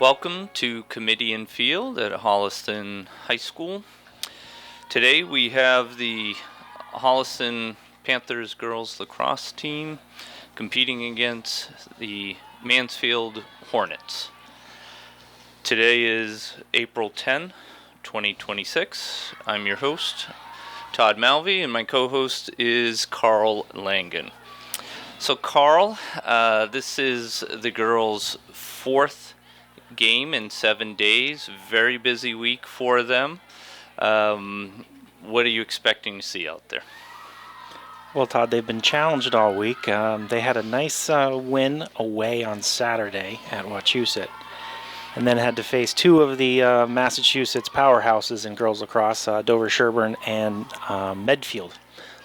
Welcome to Kamitian Field at Holliston High School. Today we have the Holliston Panthers girls lacrosse team competing against the Mansfield Hornets. Today is April 10, 2026. I'm your host, Todd Malvey, and my co-host is Carl Langen. So Carl, this is the girls' fourth game in 7 days. Very busy week for them. What are you expecting to see out there? Well, Todd, they've been challenged all week. They had a nice win away on Saturday at Wachusett, and then had to face two of the Massachusetts powerhouses in girls lacrosse, Dover Sherburne and Medfield,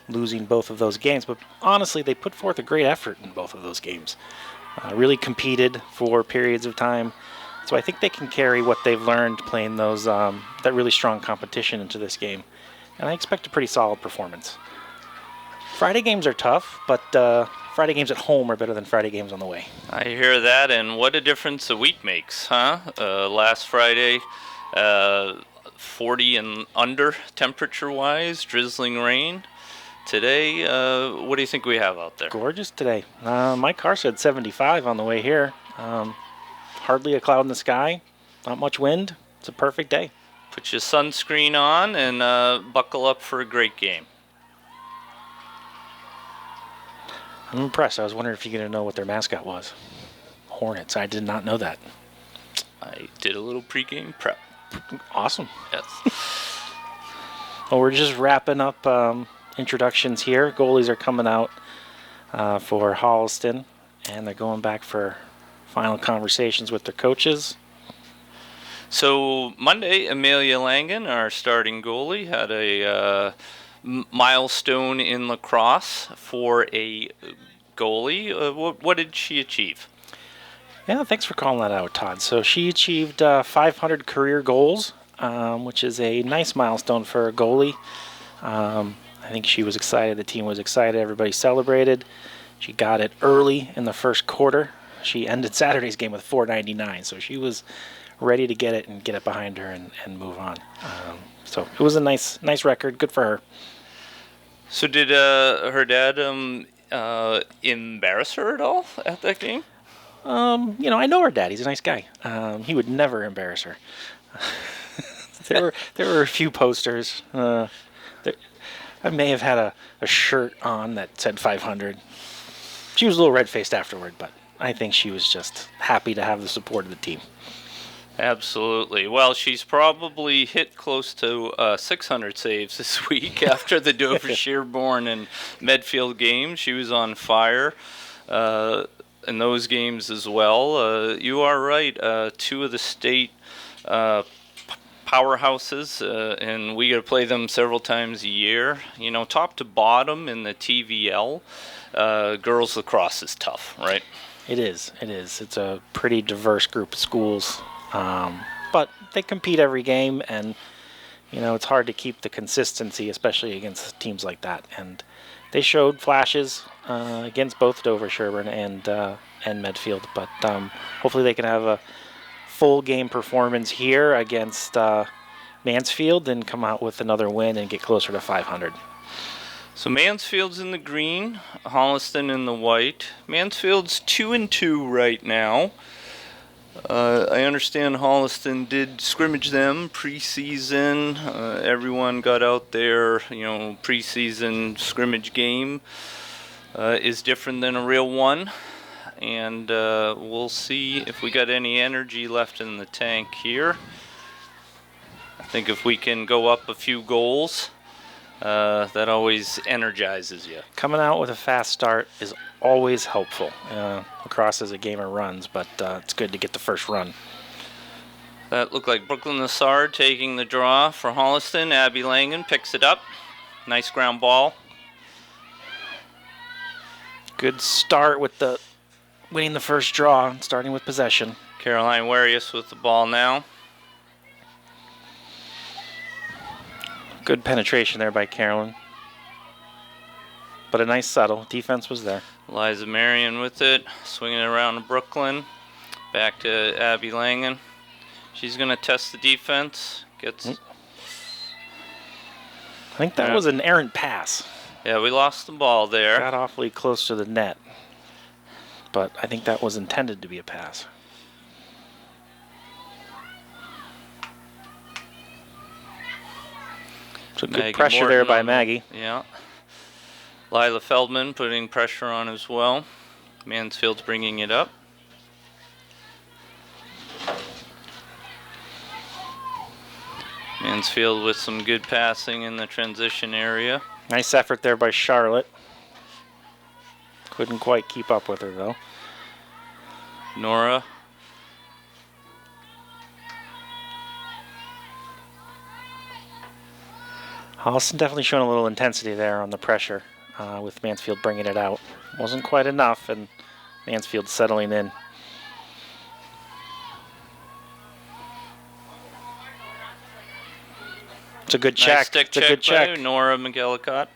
losing both of those games. But honestly, they put forth a great effort in both of those games. Really competed for periods of time. So I think they can carry what they've learned playing those that really strong competition into this game. And I expect a pretty solid performance. Friday games are tough, but Friday games at home are better than Friday games on the way. I hear that, and what a difference a week makes, huh? Last Friday, 40 and under temperature-wise, drizzling rain. Today, what do you think we have out there? Gorgeous today. My car said 75 on the way here. Hardly a cloud in the sky, not much wind. It's a perfect day. Put your sunscreen on and buckle up for a great game. I'm impressed. I was wondering if you're going to know what their mascot was. Hornets. I did not know that. I did a little pregame prep. Awesome. Yes. Well, we're just wrapping up introductions here. Goalies are coming out for Holliston, and they're going back for final conversations with their coaches. So Monday, Amelia Langen, our starting goalie, had a milestone in lacrosse for a goalie. What did she achieve? Yeah, thanks for calling that out, Todd. So she achieved 500 career goals, which is a nice milestone for a goalie. I think she was excited. The team was excited. Everybody celebrated. She got it early in the first quarter. She ended Saturday's game with 499, so she was ready to get it and get it behind her and move on. So it was a nice record. Good for her. So did her dad embarrass her at all at that game? I know her dad. He's a nice guy. He would never embarrass her. There were a few posters. I may have had a shirt on that said 500. She was a little red-faced afterward, but I think she was just happy to have the support of the team. Absolutely. Well, she's probably hit close to 600 saves this week after the Dover Sherburne and Medfield games. She was on fire in those games as well. You are right. Two of the state powerhouses, and we got to play them several times a year. You know, top to bottom in the TVL, girls lacrosse is tough, right? It is. It's a pretty diverse group of schools, but they compete every game, and it's hard to keep the consistency, especially against teams like that. And they showed flashes against both Dover Sherburne and Medfield, but hopefully they can have a full game performance here against Mansfield and come out with another win and get closer to 500. So Mansfield's in the green, Holliston in the white. Mansfield's 2-2 right now. I understand Holliston did scrimmage them preseason. Everyone got out there. Preseason scrimmage game is different than a real one. And we'll see if we got any energy left in the tank here. I think if we can go up a few goals, that always energizes you. Coming out with a fast start is always helpful. Lacrosse is a game of runs, but it's good to get the first run. That looked like Brooklyn Lassard taking the draw for Holliston. Abby Langen picks it up. Nice ground ball. Good start with the winning the first draw, starting with possession. Caroline Warius with the ball now. Good penetration there by Carolyn. But a nice settle. Defense was there. Liza Marion with it. Swinging it around to Brooklyn. Back to Abby Langen. She's going to test the defense. Gets. I think that was an errant pass. Yeah, we lost the ball there. Got awfully close to the net. But I think that was intended to be a pass. So good pressure there by Maggie. Yeah. Lila Feldman putting pressure on as well. Mansfield's bringing it up. Mansfield with some good passing in the transition area. Nice effort there by Charlotte. Couldn't quite keep up with her, though. Nora. Holliston definitely showing a little intensity there on the pressure with Mansfield bringing it out. Wasn't quite enough, and Mansfield settling in. It's a good check. Nice stick it's a good check. By Nora McGillicott.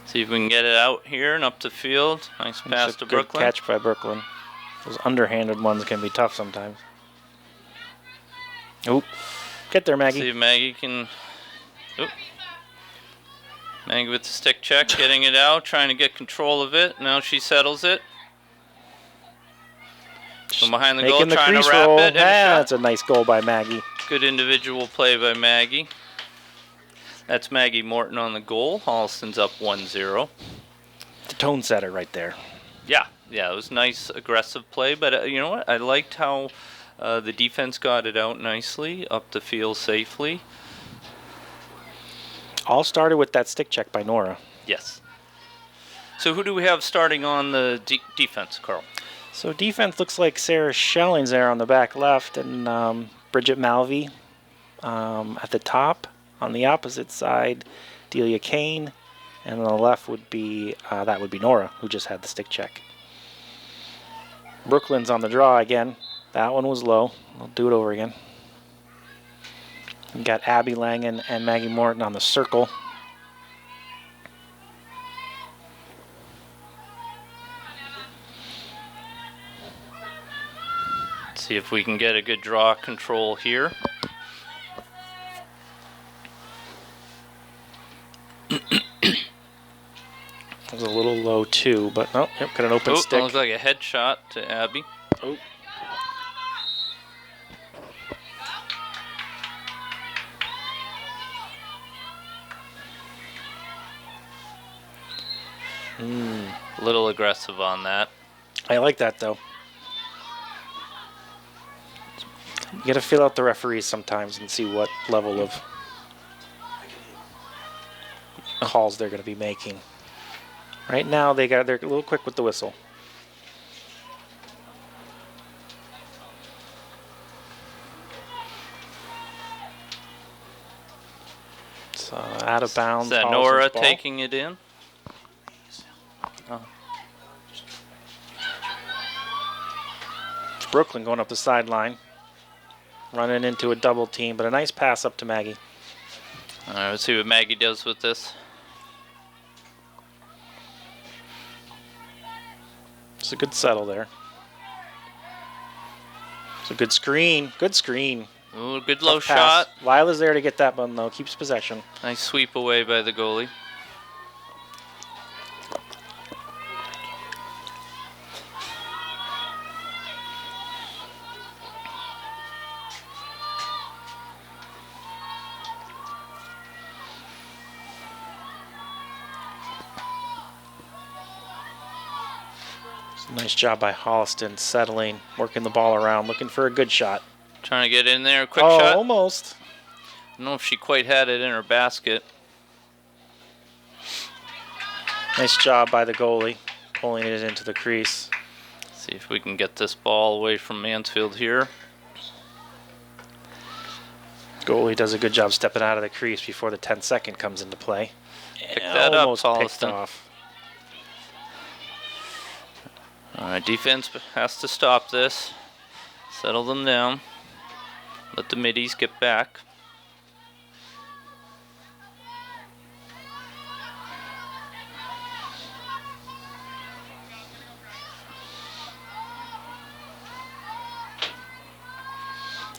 See if we can get it out here and up the field. Nice pass to Brooklyn. Good catch by Brooklyn. Those underhanded ones can be tough sometimes. Oop. Get there, Maggie. See if Maggie can... Oop. Maggie with the stick check, getting it out, trying to get control of it. Now she settles it. From behind the goal, trying to wrap it. Yeah, that's a nice goal by Maggie. Good individual play by Maggie. That's Maggie Morton on the goal. Holliston's up 1-0. The tone setter right there. Yeah, it was nice, aggressive play. But you know what? I liked how the defense got it out nicely, up the field safely. All started with that stick check by Nora. Yes. So who do we have starting on the defense, Carl? So defense looks like Sarah Schelling's there on the back left, and Bridget Malvey at the top. On the opposite side, Delia Kane, and on the left would be Nora, who just had the stick check. Brooklyn's on the draw again. That one was low. I'll do it over again. We got Abby Langen and Maggie Morton on the circle. See if we can get a good draw control here. It was a little low too, but got an open stick. That looks like a headshot to Abby. Oh. A little aggressive on that. I like that though. You got to feel out the referees sometimes and see what level of calls they're going to be making. Right now, they're a little quick with the whistle. So out of bounds. Is that Nora taking it in? Oh. It's Brooklyn going up the sideline. Running into a double team, but a nice pass up to Maggie. All right, let's see what Maggie does with this. It's a good settle there. It's a good screen. Good screen. Ooh, good low shot. Lila's there to get that one, though. Keeps possession. Nice sweep away by the goalie. Nice job by Holliston, settling, working the ball around, looking for a good shot. Trying to get in there, quick shot. Almost. I don't know if she quite had it in her basket. Nice job by the goalie, pulling it into the crease. See if we can get this ball away from Mansfield here. Goalie does a good job stepping out of the crease before the 10-second comes into play. Pick that up, almost picked off. All right, defense has to stop this. Settle them down. Let the middies get back.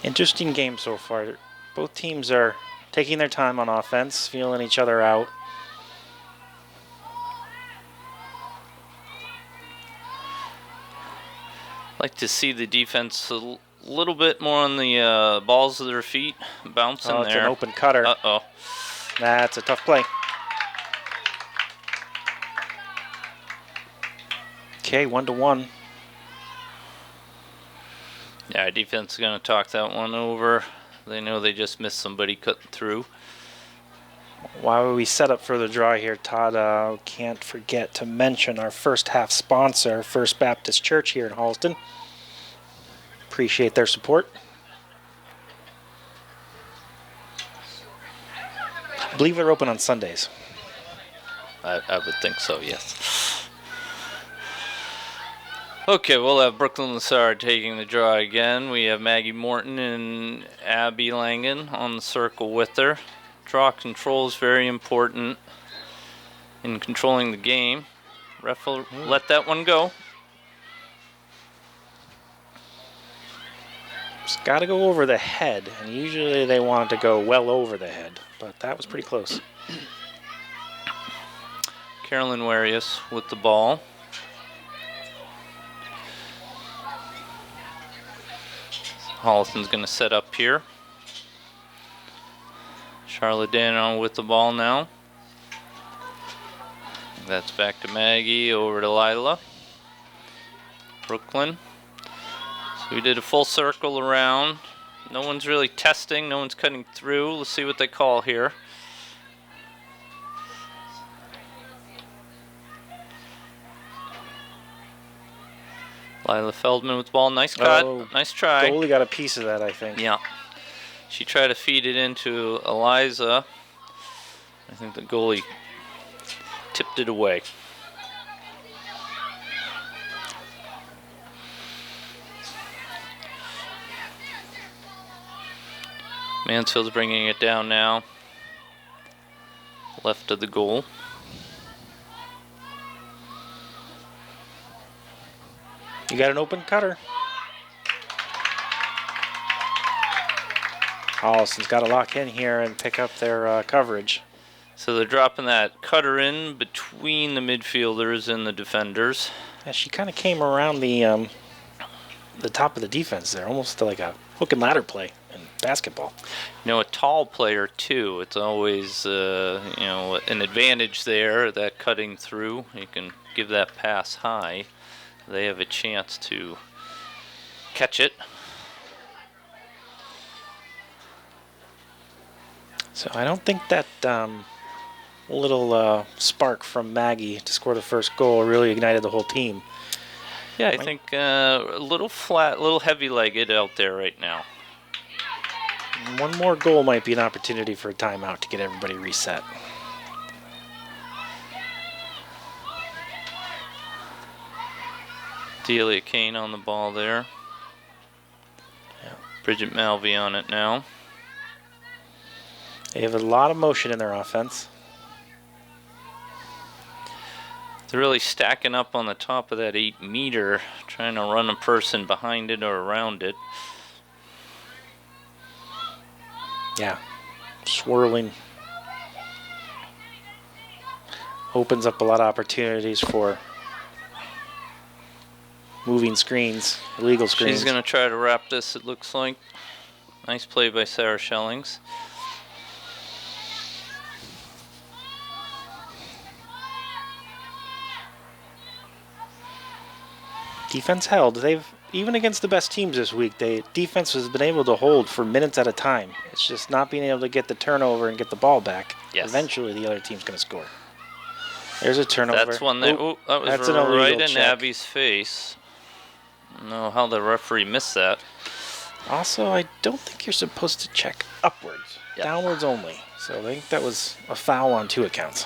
Interesting game so far. Both teams are taking their time on offense, feeling each other out. Like to see the defense a little bit more on the balls of their feet, bouncing It's there. an open cutter. Uh-oh. That's a tough play. Okay, 1-1. Yeah, defense is going to talk that one over. They know they just missed somebody cutting through. While we set up for the draw here, Todd, can't forget to mention our first half sponsor, First Baptist Church here in Holliston. Appreciate their support. I believe they're open on Sundays. I would think so, yes. Okay, we'll have Brooklyn Lassard taking the draw again. We have Maggie Morton and Abby Langen on the circle with her. Draw control is very important in controlling the game. Ref will let that one go. It's got to go over the head, and usually they want it to go well over the head, but that was pretty close. Carolyn Warius with the ball. Holliston's going to set up here. Charlotte Danon with the ball now. That's back to Maggie, over to Lila. Brooklyn. So we did a full circle around. No one's really testing, no one's cutting through. Let's see what they call here. Lila Feldman with the ball. Nice cut. Oh, nice try. Goalie got a piece of that, I think. Yeah. She tried to feed it into Eliza. I think the goalie tipped it away. Mansfield's bringing it down now. Left of the goal. You got an open cutter. Holliston's got to lock in here and pick up their coverage. So they're dropping that cutter in between the midfielders and the defenders. Yeah, she kind of came around the top of the defense there, almost like a hook and ladder play in basketball. You know, a tall player too. It's always an advantage there. That cutting through, you can give that pass high. They have a chance to catch it. So I don't think that little spark from Maggie to score the first goal really ignited the whole team. Yeah, I think a little flat, a little heavy-legged out there right now. One more goal might be an opportunity for a timeout to get everybody reset. Delia Kane on the ball there. Yeah. Bridget Malvey on it now. They have a lot of motion in their offense. They're really stacking up on the top of that 8-meter, trying to run a person behind it or around it. Yeah, swirling. Opens up a lot of opportunities for moving screens, illegal screens. She's going to try to wrap this, it looks like. Nice play by Sarah Schellings. Defense held. They've, even against the best teams this week, defense has been able to hold for minutes at a time. It's just not being able to get the turnover and get the ball back. Yes. Eventually the other team's going to score. There's a turnover. That's one that, that was right in Abby's face. I don't know how the referee missed that. Also, I don't think you're supposed to check upwards. Yep. Downwards only. So I think that was a foul on 2 accounts.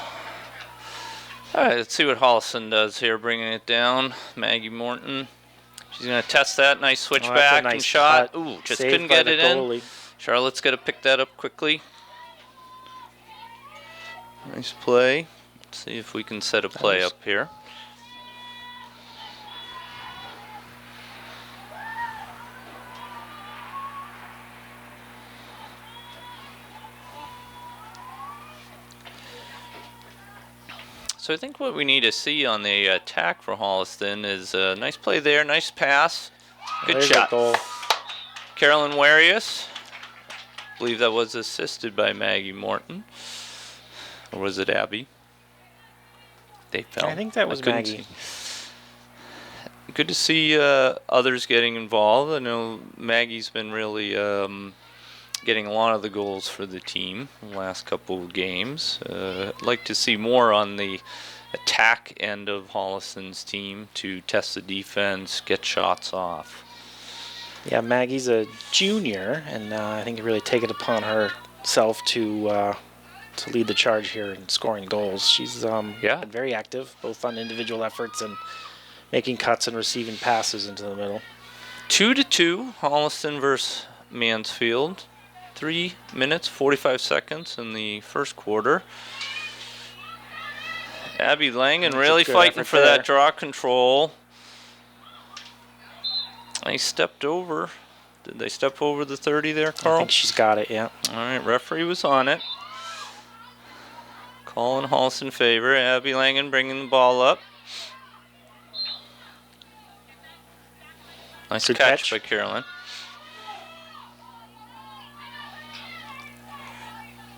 All right, let's see what Holliston does here, bringing it down. Maggie Morton. She's going to test that. Nice switchback nice and shot. cut. Ooh, just Saved couldn't by get the it goalie. in. Charlotte's got to pick that up quickly. Nice play. Let's see if we can set a play up here. So I think what we need to see on the attack for Holliston is a nice play there, nice pass, good There's shot. a goal. Carolyn Warius, I believe that was assisted by Maggie Morton, or was it Abby? They fell. I think that was Maggie. Good to see others getting involved. I know Maggie's been really getting a lot of the goals for the team in the last couple of games. I'd like to see more on the attack end of Holliston's team to test the defense, get shots off. Yeah, Maggie's a junior, and I think really take it upon herself to lead the charge here in scoring goals. She's been very active, both on individual efforts and making cuts and receiving passes into the middle. 2-2, Holliston versus Mansfield. 3 minutes, 45 seconds in the first quarter. Abby Langen really fighting for that draw control. They stepped over. Did they step over the 30 there, Carl? I think she's got it, yeah. All right, referee was on it. Call in Holliston favor. Abby Langen bringing the ball up. Nice catch by Carolyn.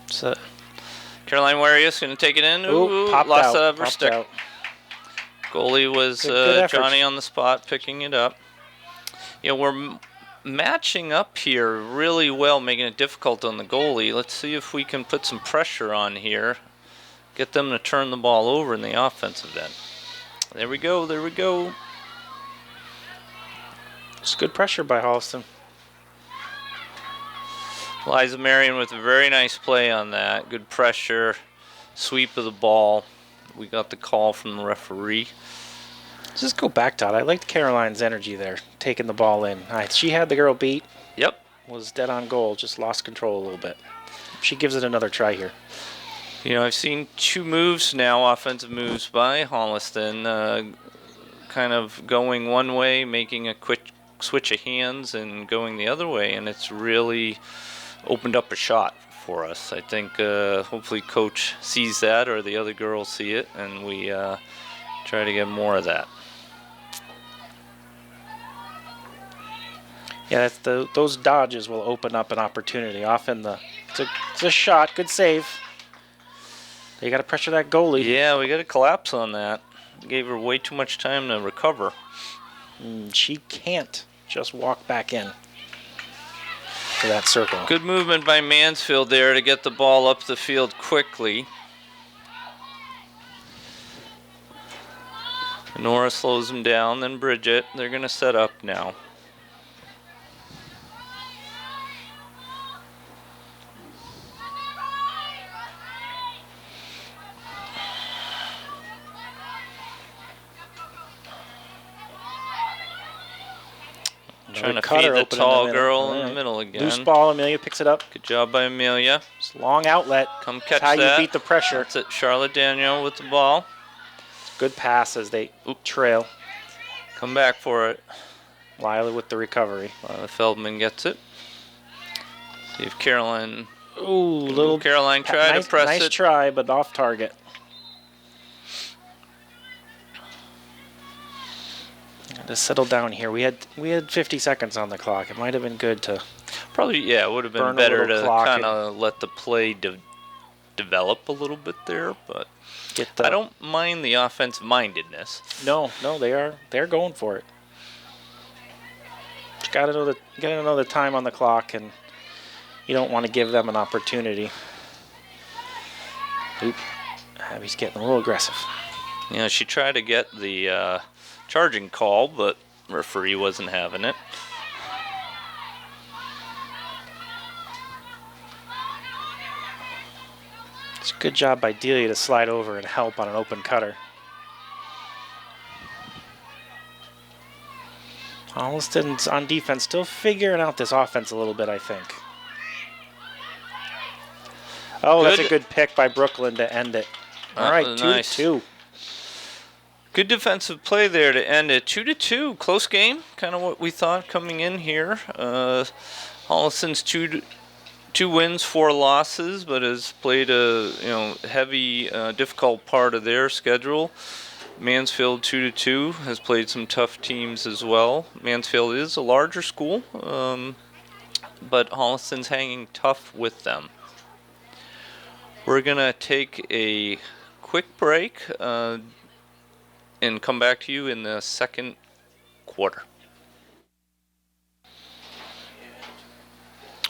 So, Caroline Warius going to take it in. Ooh, lost out, out of her stick. out. Goalie was good Johnny on the spot picking it up. You know, we're matching up here really well, making it difficult on the goalie. Let's see if we can put some pressure on here. Get them to turn the ball over in the offensive end. There we go, there we go. It's good pressure by Holliston. Liza Marion with a very nice play on that. Good pressure, sweep of the ball. We got the call from the referee. Let's just go back, Todd. I liked Caroline's energy there, taking the ball in. She had the girl beat. Yep. Was dead on goal, just lost control a little bit. She gives it another try here. You know, I've seen 2 moves now, offensive moves by Holliston, kind of going one way, making a quick switch of hands, and going the other way, and it's really opened up a shot for us. I think hopefully Coach sees that, or the other girls see it, and we try to get more of that. Yeah, those dodges will open up an opportunity. Often it's a shot, good save. You got to pressure that goalie. Yeah, we got to collapse on that. Gave her way too much time to recover. She can't just walk back in to that circle. Good movement by Mansfield there to get the ball up the field quickly. Nora slows them down, then Bridget. They're going to set up now. Trying to feed the tall girl in the middle again. Loose ball, Amelia picks it up. Good job by Amelia. It's a long outlet. Come catch That's that. how you beat the pressure. That's it. Charlotte Daniel with the ball. Good pass as they trail. Come back for it. Lila with the recovery. Lila Feldman gets it. See if Caroline. Little Caroline tried to press it. Nice try, but off target. To settle down here, we had 50 seconds on the clock. It might have been good to probably it would have been better to kind of let the play develop a little bit there, but I don't mind the offensive mindedness. No, they're going for it. You gotta know the time on the clock, and you don't want to give them an opportunity. Abby's getting a little aggressive. Yeah, she tried to get the charging call, but referee wasn't having it. It's a good job by Delia to slide over and help on an open cutter. Holliston's on defense, still figuring out this offense a little bit, I think. Oh, that's a good pick by Brooklyn to end it. All right, 2-2. Good defensive play there to end it. 2-2, close game. Kind of what we thought coming in here. Holliston's 2 wins, 4 losses, but has played a heavy, difficult part of their schedule. Mansfield 2-2 has played some tough teams as well. Mansfield is a larger school, but Holliston's hanging tough with them. We're gonna take a quick break and come back to you in the second quarter.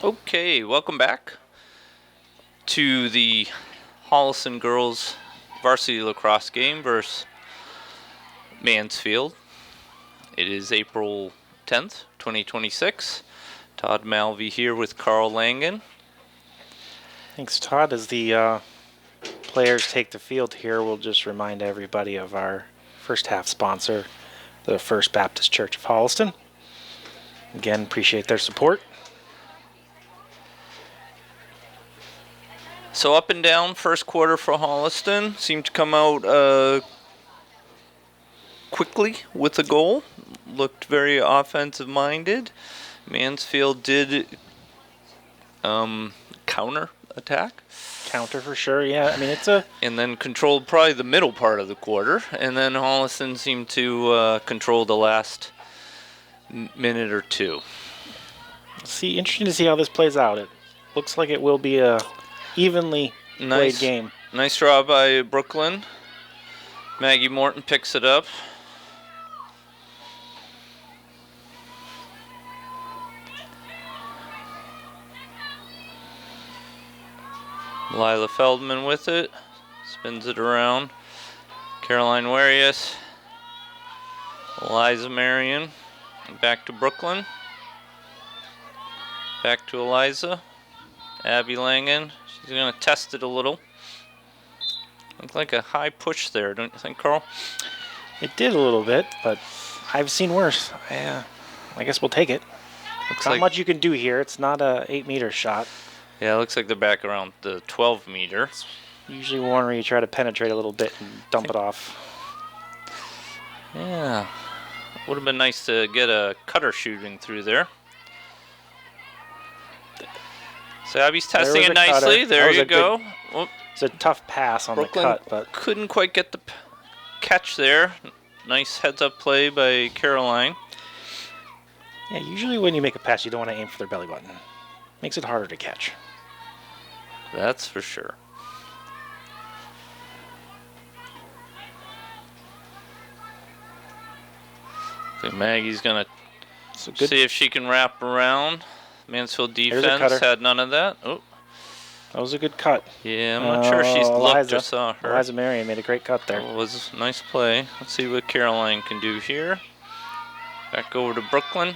Okay, welcome back to the Holliston girls varsity lacrosse game versus Mansfield. It is April 10th, 2026. Todd Malvey here with Carl Langen. Thanks, Todd. As the players take the field here, we'll just remind everybody of our first half sponsor, the First Baptist Church of Holliston. Again, appreciate their support. So up and down first quarter for Holliston. Seemed to come out quickly with a goal. Looked very offensive minded. Mansfield did counter attack. Counter for sure, yeah. I mean, it's a... And then controlled probably the middle part of the quarter. And then Holliston seemed to control the last minute or two. See, interesting to see how this plays out. It looks like it will be a evenly played game. Nice draw by Brooklyn. Maggie Morton picks it up. Lila Feldman with it. Spins it around. Caroline Warius. Eliza Marion. Back to Brooklyn. Back to Eliza. Abby Langen. She's going to test it a little. Looked like a high push there, don't you think, Carl? It did a little bit, but I've seen worse. I guess we'll take it. Looks not like much you can do here. It's not a 8-meter shot. Yeah, it looks like they're back around the 12-meter. Usually one where you try to penetrate a little bit and dump it off. Yeah. Would have been nice to get a cutter shooting through there. So Abby's testing it nicely. There you go. It's a tough pass on Brooklyn the cut, but couldn't quite get the catch there. Nice heads-up play by Caroline. Yeah, usually when you make a pass, you don't want to aim for their belly button. Makes it harder to catch. That's for sure. Okay, Maggie's gonna see if she can wrap around. Mansfield defense had none of that. Oh, that was a good cut. Yeah, I'm not sure she's looked or saw her. Eliza Marion made a great cut there. It was a nice play. Let's see what Caroline can do here. Back over to Brooklyn.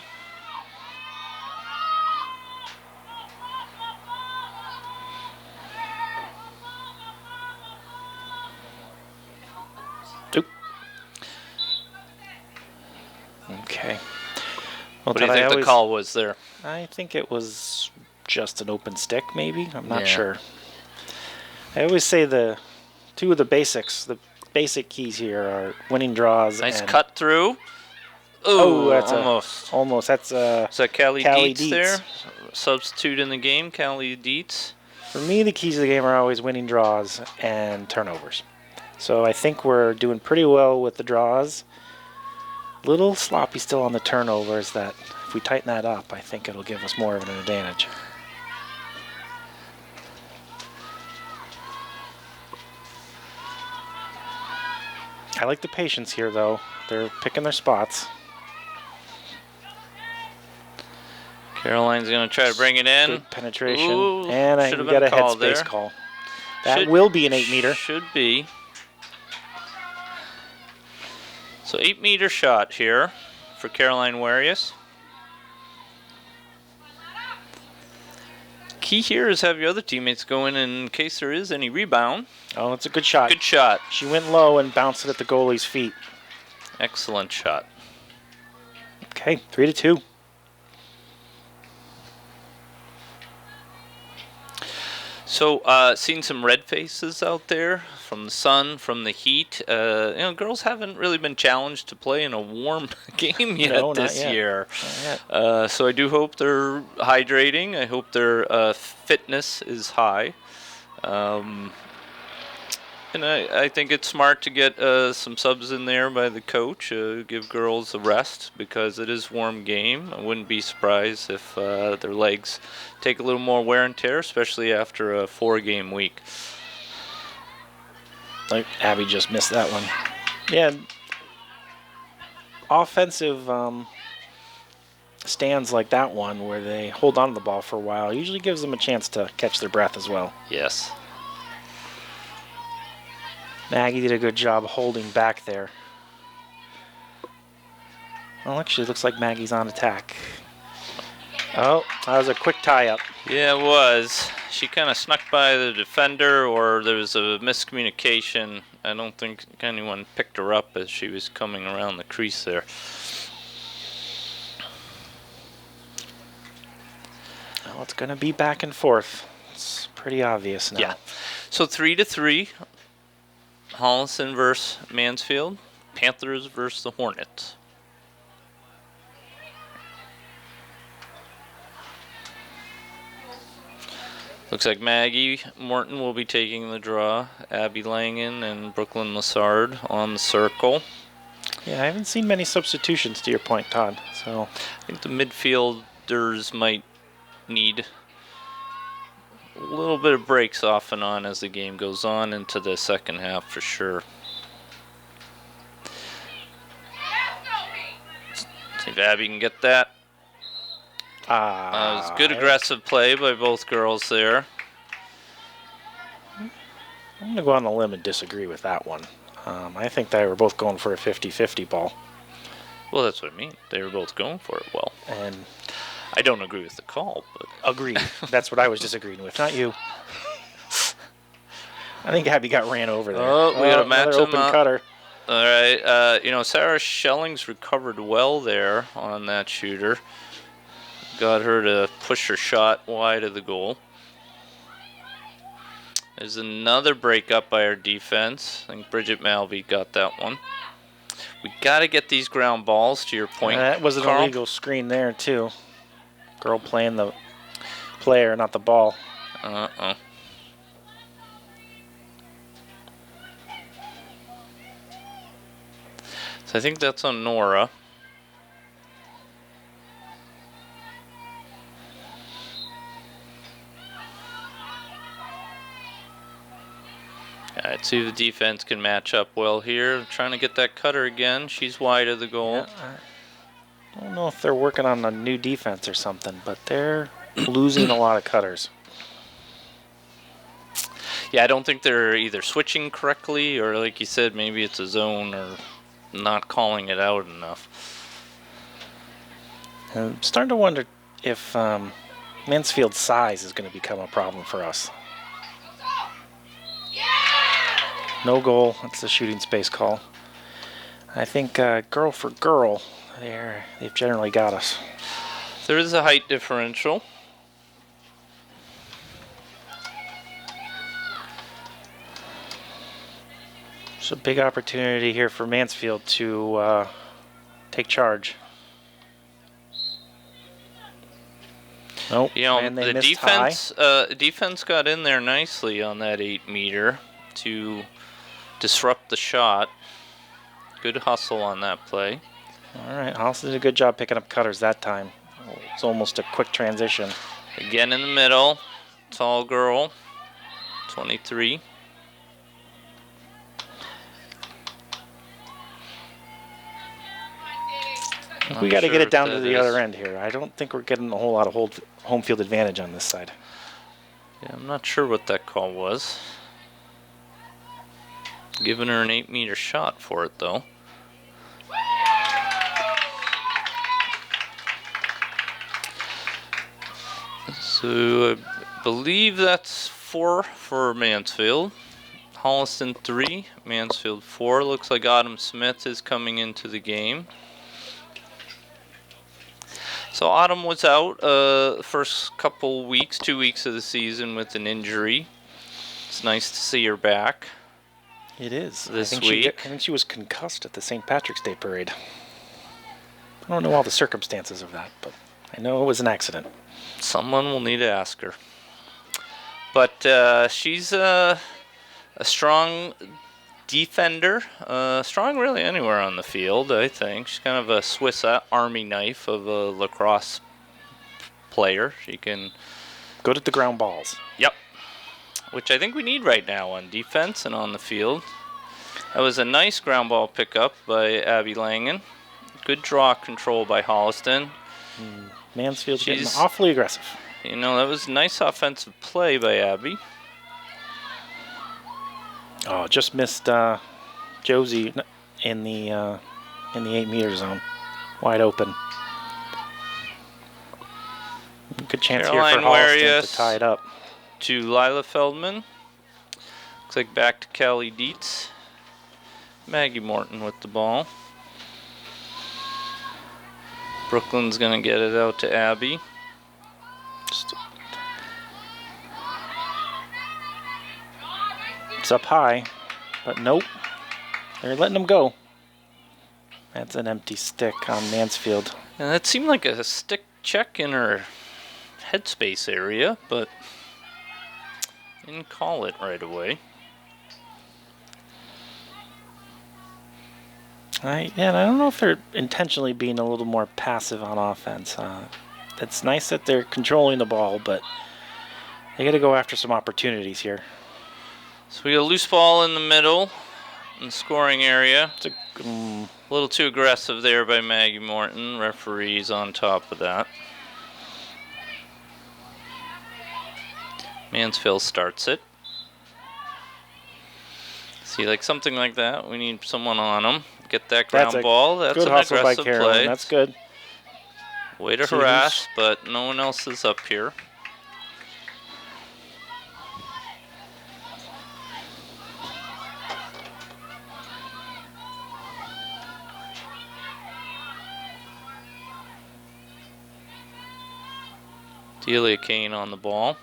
Okay. Well, what do you think the call was there? I think it was just an open stick, maybe. I'm not sure. I always say the two of the basics, the basic keys here are winning draws. Nice cut through. Ooh, that's almost. That's is that Callie Dietz there? Substitute in the game, Callie Dietz. For me, the keys of the game are always winning draws and turnovers. So I think we're doing pretty well with the draws. Little sloppy still on the turnovers. That if we tighten that up, I think it'll give us more of an advantage. I like the patience here, though. They're picking their spots. Caroline's going to try to bring it in. Good penetration. Ooh, and I got a headspace call. That will be an 8-meter. Should be. So 8-meter shot here for Caroline Warius. Key here is have your other teammates go in case there is any rebound. Oh, it's a good shot. Good shot. She went low and bounced it at the goalie's feet. Excellent shot. Okay, 3-2. So, seen some red faces out there from the sun, from the heat. Girls haven't really been challenged to play in a warm game yet No, not this yet. year. Not yet. So I do hope they're hydrating. I hope their fitness is high. And I think it's smart to get some subs in there by the coach, give girls a rest because it is a warm game. I wouldn't be surprised if their legs take a little more wear and tear, especially after a 4-game week. Like Abby just missed that one. Yeah. Offensive stands like that one where they hold on to the ball for a while usually gives them a chance to catch their breath as well. Yes. Maggie did a good job holding back there. Well, actually, it looks like Maggie's on attack. Oh, that was a quick tie-up. Yeah, it was. She kind of snuck by the defender, or there was a miscommunication. I don't think anyone picked her up as she was coming around the crease there. Well, it's going to be back and forth. It's pretty obvious now. Yeah. So 3-3. Holliston versus Mansfield. Panthers versus the Hornets. Looks like Maggie Morton will be taking the draw. Abby Langen and Brooklyn Lassard on the circle. Yeah, I haven't seen many substitutions to your point, Todd. So I think the midfielders might need a little bit of breaks off and on as the game goes on into the second half for sure. See if Abby can get that. It was good aggressive play by both girls there. I'm going to go on the limb and disagree with that one. I think they were both going for a 50-50 ball. Well, that's what I mean. They were both going for it well. And I don't agree with the call, but agreed. That's what I was disagreeing with, not you. I think Abby got ran over there. Oh, we got to match another them open up. cutter. All right. Sarah Schelling's recovered well there on that shooter. Got her to push her shot wide of the goal. There's another break up by our defense. I think Bridget Malvey got that one. We got to get these ground balls, to your point. That was an Carl. illegal screen there, too. Girl playing the player, not the ball. Uh-oh. So I think that's on Nora. All right, see if the defense can match up well here. Trying to get that cutter again. She's wide of the goal. Yeah, I don't know if they're working on a new defense or something, but they're losing a lot of cutters. Yeah, I don't think they're either switching correctly or, like you said, maybe it's a zone or not calling it out enough. I'm starting to wonder if Mansfield's size is going to become a problem for us. No goal. That's the shooting space call. I think girl for girl, they've generally got us. There is a height differential. It's a big opportunity here for Mansfield to take charge. Nope. And they The missed high. defense got in there nicely on that 8-meter to disrupt the shot. Good hustle on that play. All right, Holliston did a good job picking up cutters that time. It's almost a quick transition. Again in the middle, tall girl, 23. We got to get it down to the other end here. I don't think we're getting a whole lot of home field advantage on this side. Yeah, I'm not sure what that call was. Giving her an 8-meter shot for it, though. So I believe that's 4 for Mansfield. Holliston 3, Mansfield 4. Looks like Autumn Smith is coming into the game. So Autumn was out first couple weeks, 2 weeks of the season with an injury. It's nice to see her back. It is. This I week. think she was concussed at the St. Patrick's Day parade. I don't know all the circumstances of that, but I know it was an accident. Someone will need to ask her. But she's a strong defender. Strong really anywhere on the field, I think. She's kind of a Swiss Army knife of a lacrosse player. She can... Good at the ground balls. Yep. Which I think we need right now on defense and on the field. That was a nice ground ball pickup by Abby Langen. Good draw control by Holliston. Mansfield's getting awfully aggressive. You know, that was nice offensive play by Abby. Oh, just missed Josie in the 8-meter zone. Wide open. Good chance Caroline here for Holliston Warius to tie it up. To Lila Feldman. Looks like back to Kelly Dietz. Maggie Morton with the ball. Brooklyn's going to get it out to Abby. It's up high, but nope. They're letting them go. That's an empty stick on Mansfield. And that seemed like a stick check in her headspace area, but didn't call it right away. And I don't know if they're intentionally being a little more passive on offense. It's nice that they're controlling the ball, but they got to go after some opportunities here. So we got a loose ball in the middle, in the scoring area. It's a little too aggressive there by Maggie Morton. Referee's on top of that. Mansfield starts it. See, like something like that, we need someone on them. Get that ground ball. That's good an hustle by aggressive Carolyn. play. That's good. Way to harass, but no one else is up here. Delia Kane on the ball.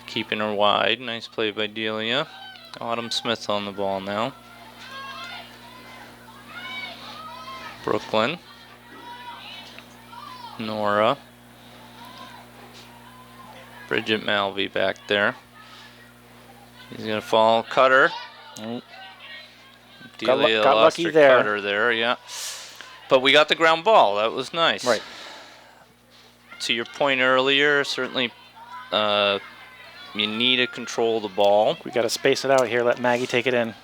Keeping her wide. Nice play by Delia. Autumn Smith on the ball now. Brooklyn. Nora. Bridget Malvey back there. He's going to fall. Cutter. Delia got lost lucky her there. cutter there, yeah. But we got the ground ball. That was nice. Right. To your point earlier, certainly you need to control the ball. We got to space it out here. Let Maggie take it in.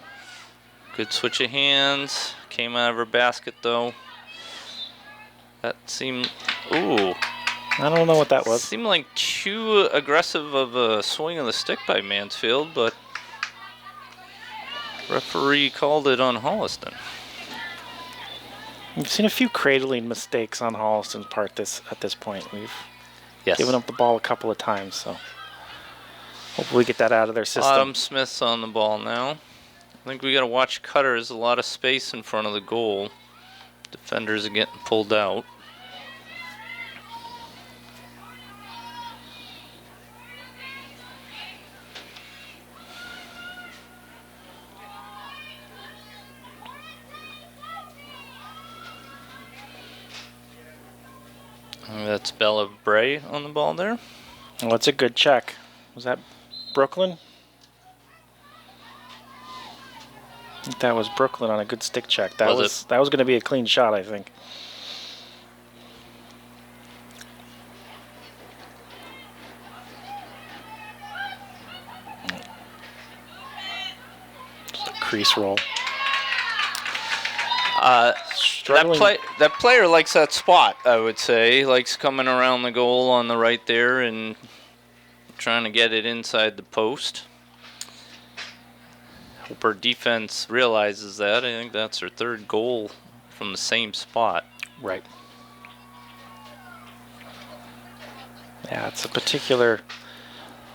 Good switch of hands. Came out of her basket, though. That seemed... Ooh. I don't know what that was. Seemed like too aggressive of a swing of the stick by Mansfield, but referee called it on Holliston. We've seen a few cradling mistakes on Holliston's part at this point. We've given up the ball a couple of times, so hopefully we get that out of their system. Autumn Smith's on the ball now. I think we got to watch cutters. A lot of space in front of the goal. Defenders are getting pulled out. That's Bella Bray on the ball there. Well, that's a good check. Was that Brooklyn? I think that was Brooklyn on a good stick check. That was going to be a clean shot, I think. Just a crease roll. That player likes that spot, I would say. Likes coming around the goal on the right there and trying to get it inside the post. Hope our defense realizes that. I think that's her third goal from the same spot. Right. Yeah, it's a particular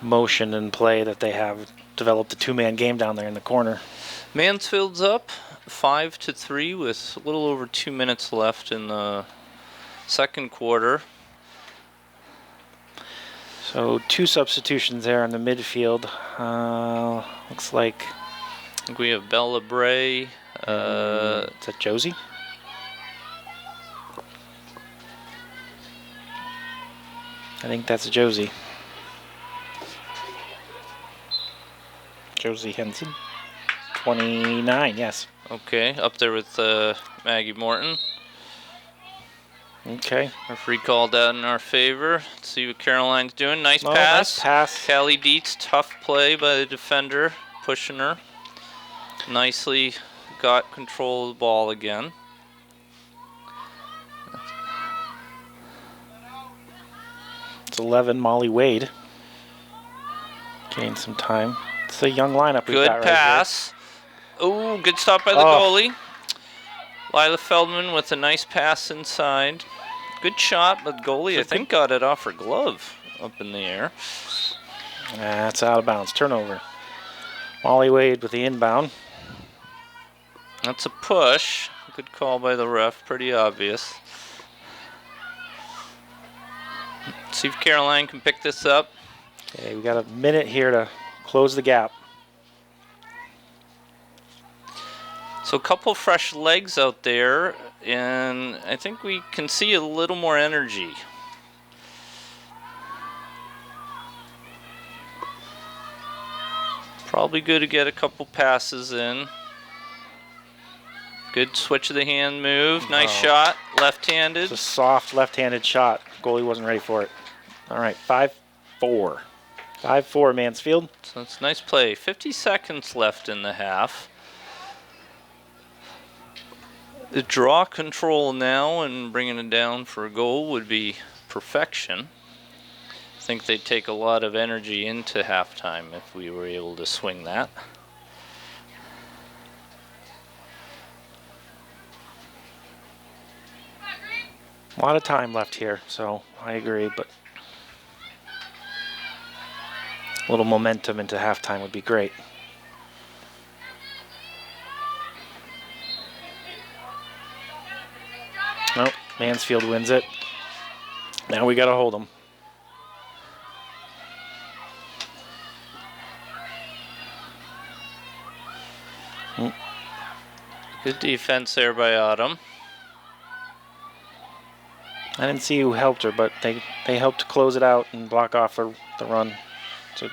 motion and play that they have developed a two-man game down there in the corner. Mansfield's up 5-3 with a little over 2 minutes left in the second quarter. So 2 substitutions there in the midfield. Looks like I think we have Bella Bray. is that Josie? I think that's Josie. Josie Henson. 29, yes. Okay, up there with Maggie Morton. Okay. Referee called that in our favor. Let's see what Caroline's doing. Nice Oh, pass. nice pass. Callie Dietz, tough play by the defender, pushing her. Nicely got control of the ball again. It's 11, Molly Wade. Gained some time. It's a young lineup we've Good got right pass. Oh, good stop by the goalie. Lila Feldman with a nice pass inside. Good shot, but goalie, I think, got it off her glove up in the air. That's out of bounds. Turnover. Molly Wade with the inbound. That's a push. Good call by the ref. Pretty obvious. Let's see if Caroline can pick this up. Okay, we got a minute here to close the gap. So a couple fresh legs out there, and I think we can see a little more energy. Probably good to get a couple passes in. Good switch of the hand move. Nice shot. Left-handed. It's a soft left-handed shot. Goalie wasn't ready for it. All right, 5-4. 5-4 Mansfield. So it's a nice play. 50 seconds left in the half. The draw control now and bringing it down for a goal would be perfection. I think they'd take a lot of energy into halftime if we were able to swing that. A lot of time left here, so I agree, but a little momentum into halftime would be great. Nope, Mansfield wins it. Now we got to hold them. Good defense there by Autumn. I didn't see who helped her, but they helped close it out and block off the run. It's a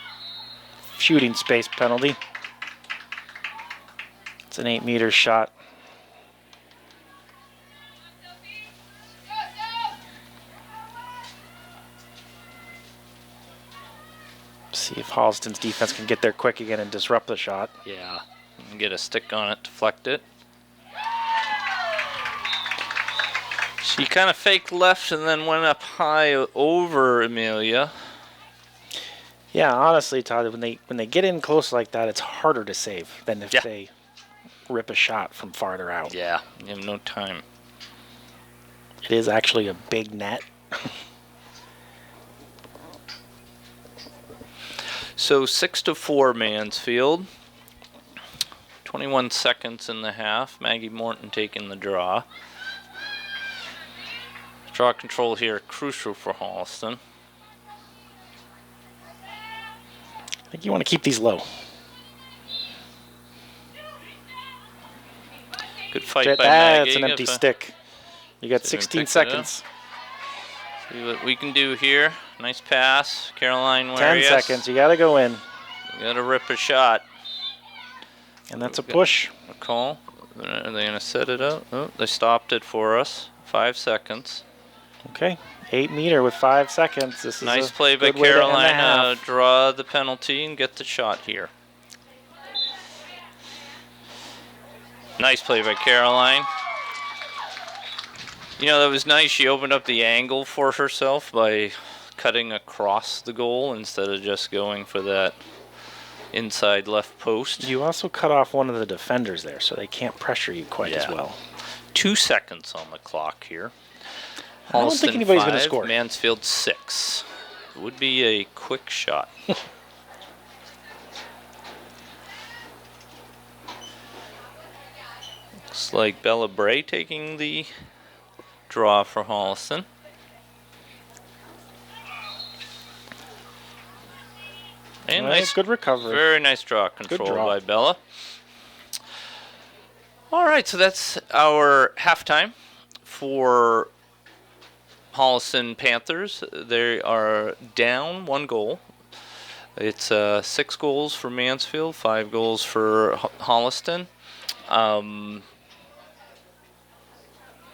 shooting space penalty. It's an 8-meter shot. See if Holliston's defense can get there quick again and disrupt the shot. Yeah, and get a stick on it, deflect it. She kind of faked left and then went up high over Amelia. Yeah, honestly, Todd, when they get in close like that, it's harder to save than if they rip a shot from farther out. Yeah, you have no time. It is actually a big net. So 6-4 Mansfield. 21 seconds in the half. Maggie Morton taking the draw. Draw control here, crucial for Holliston. I think you want to keep these low. Good fight by Maggie. That's an empty stick. You got 16 seconds. See what we can do here. Nice pass. Caroline Ware. 10 seconds. You got to go in. You got to rip a shot. And that's a push. A call. Are they going to set it up? Oh, they stopped it for us. 5 seconds. Okay. 8-meter with 5 seconds. This is nice play by Caroline. Draw the penalty and get the shot here. Nice play by Caroline. You know, that was nice. She opened up the angle for herself by cutting across the goal instead of just going for that inside left post. You also cut off one of the defenders there, so they can't pressure you quite as well. 2 seconds on the clock here. I don't think anybody's going to 5, score. Mansfield 6. It would be a quick shot. Looks like Bella Bray taking the draw for Holliston. And Well, nice, good recovery. very nice draw control draw. by Bella. All right, so that's our halftime for Holliston Panthers. They are down 1 goal. It's 6 goals for Mansfield, 5 goals for Holliston.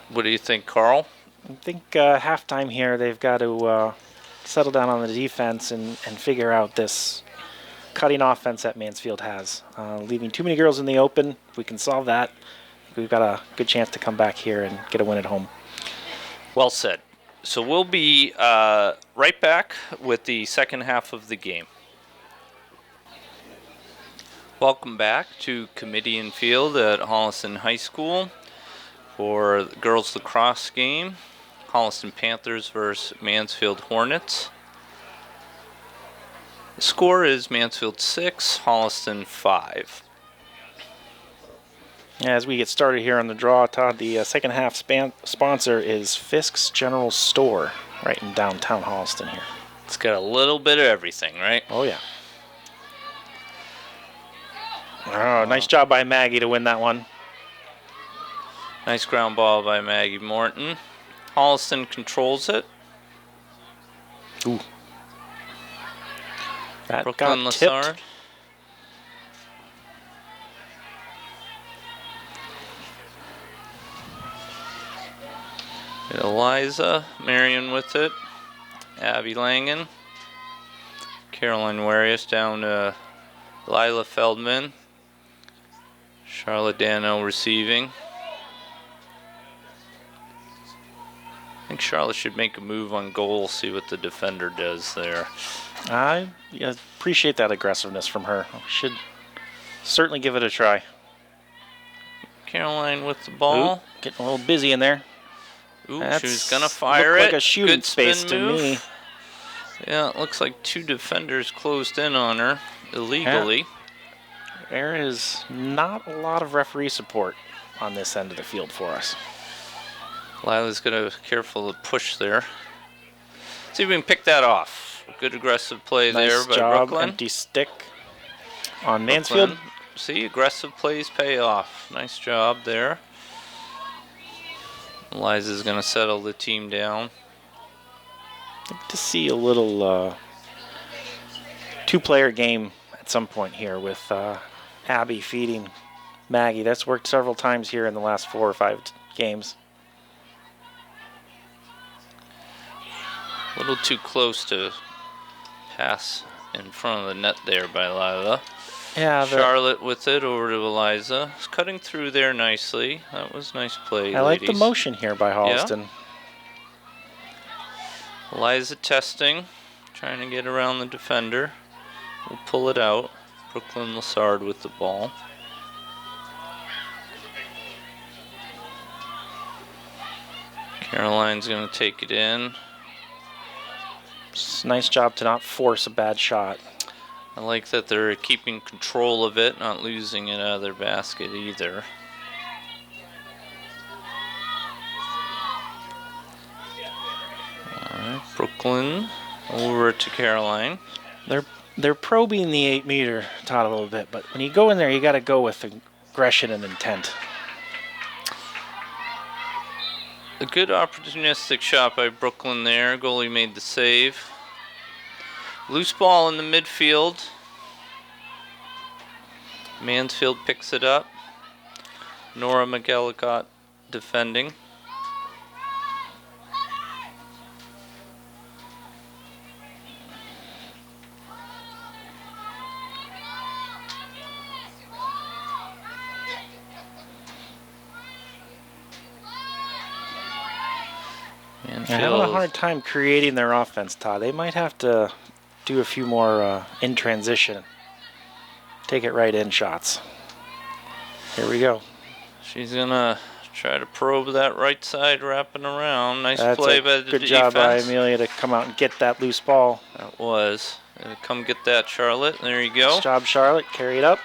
What do you think, Carl? I think halftime here, they've got to settle down on the defense and figure out this cutting offense that Mansfield has. Leaving too many girls in the open. If we can solve that, we've got a good chance to come back here and get a win at home. Well said. So we'll be right back with the second half of the game. Welcome back to Kamitian Field at Holliston High School for the girls lacrosse game. Holliston Panthers versus Mansfield Hornets. The score is Mansfield 6, Holliston 5. As we get started here on the draw, Todd, the second half sponsor is Fisk's General Store right in downtown Holliston here. It's got a little bit of everything, right? Oh, yeah. Oh, nice job by Maggie to win that one. Nice ground ball by Maggie Morton. Holliston controls it. Ooh. That Brooklyn got tipped. Lassard. Eliza Marion with it. Abby Langen. Caroline Warius down to Lila Feldman. Charlotte Dano receiving. I think Charlotte should make a move on goal, see what the defender does there. I appreciate that aggressiveness from her. Should certainly give it a try. Caroline with the ball. Ooh, getting a little busy in there. Ooh, That's she was going to fire looked it. like a shooting Good space spin to move. me. Yeah, it looks like 2 defenders closed in on her illegally. There is not a lot of referee support on this end of the field for us. Lila's going to be careful to push there. See if we can pick that off. Good aggressive play there Nice by job, Brooklyn. empty stick on Mansfield. Brooklyn. See, aggressive plays pay off. Nice job there. Eliza's going to settle the team down. I'd like to see a little two-player game at some point here with Abby feeding Maggie. That's worked several times here in the last 4 or 5 games. A little too close to pass in front of the net there by Lila. Yeah, Charlotte with it over to Eliza. It's cutting through there nicely. That was nice play, I like the ladies. motion here by Holliston. Eliza testing, trying to get around the defender. We'll pull it out. Brooklyn Lassard with the ball. Caroline's going to take it in. It's a nice job to not force a bad shot. I like that they're keeping control of it, not losing it out of their basket either. All right, Brooklyn over to Caroline. They're probing the 8-meter, Todd, a little bit, but when you go in there, you got to go with aggression and intent. A good opportunistic shot by Brooklyn there. Goalie made the save. Loose ball in the midfield. Mansfield picks it up. Nora McElligott defending. They're having a hard time creating their offense, Todd. They might have to do a few more in transition. Take it right in shots. Here we go. She's going to try to probe that right side, wrapping around. Nice That's play a by the good defense. job by Amelia to come out and get that loose ball. That was. Come get that, Charlotte. There you go. Nice job, Charlotte. Carry it up.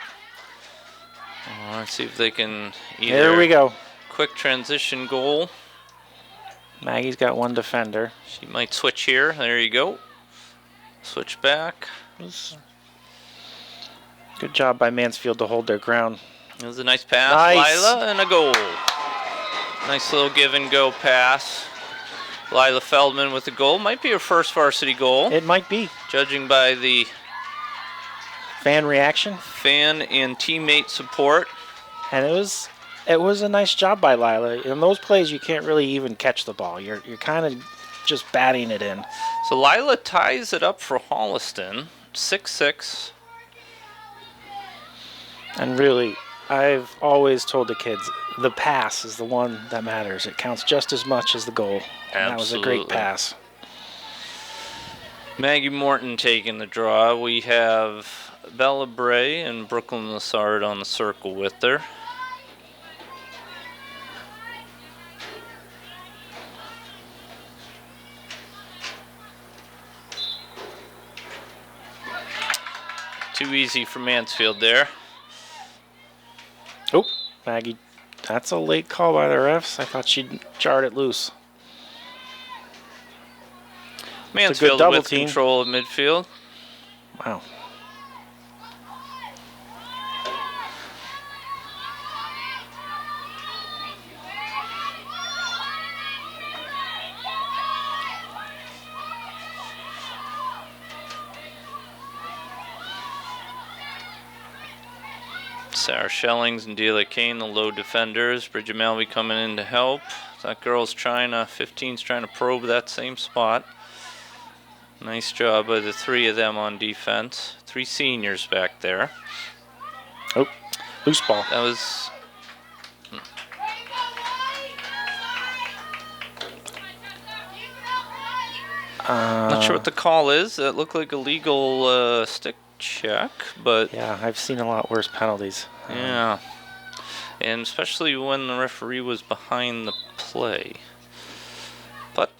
Let's see if they can either Here we go. quick transition goal. Maggie's got one defender. She might switch here. There you go. Switch back. Good job by Mansfield to hold their ground. It was a nice pass, Nice. Lila, and a goal. Nice little give and go pass. Lila Feldman with the goal. Might be her first varsity goal. It might be. Judging by the Fan reaction. fan and teammate support. And it was a nice job by Lila. In those plays, you can't really even catch the ball. You're kind of just batting it in. So Lila ties it up for Holliston, 6-6. And really, I've always told the kids, the pass is the one that matters. It counts just as much as the goal. And that was a great pass. Maggie Morton taking the draw. We have Bella Bray and Brooklyn Lassard on the circle with her. Too easy for Mansfield there. Oh, Maggie, that's a late call by the refs. I thought she'd jarred it loose. Mansfield double with team. control of midfield. Wow. Sarah Schellings and Delia Kane, the low defenders. Bridget Malvey coming in to help. That girl's 15's trying to probe that same spot. Nice job by the three of them on defense. Three seniors back there. Oh, loose ball. That was... Not sure what the call is. That looked like a legal stick check, but... Yeah, I've seen a lot worse penalties. Yeah. And especially when the referee was behind the play. But...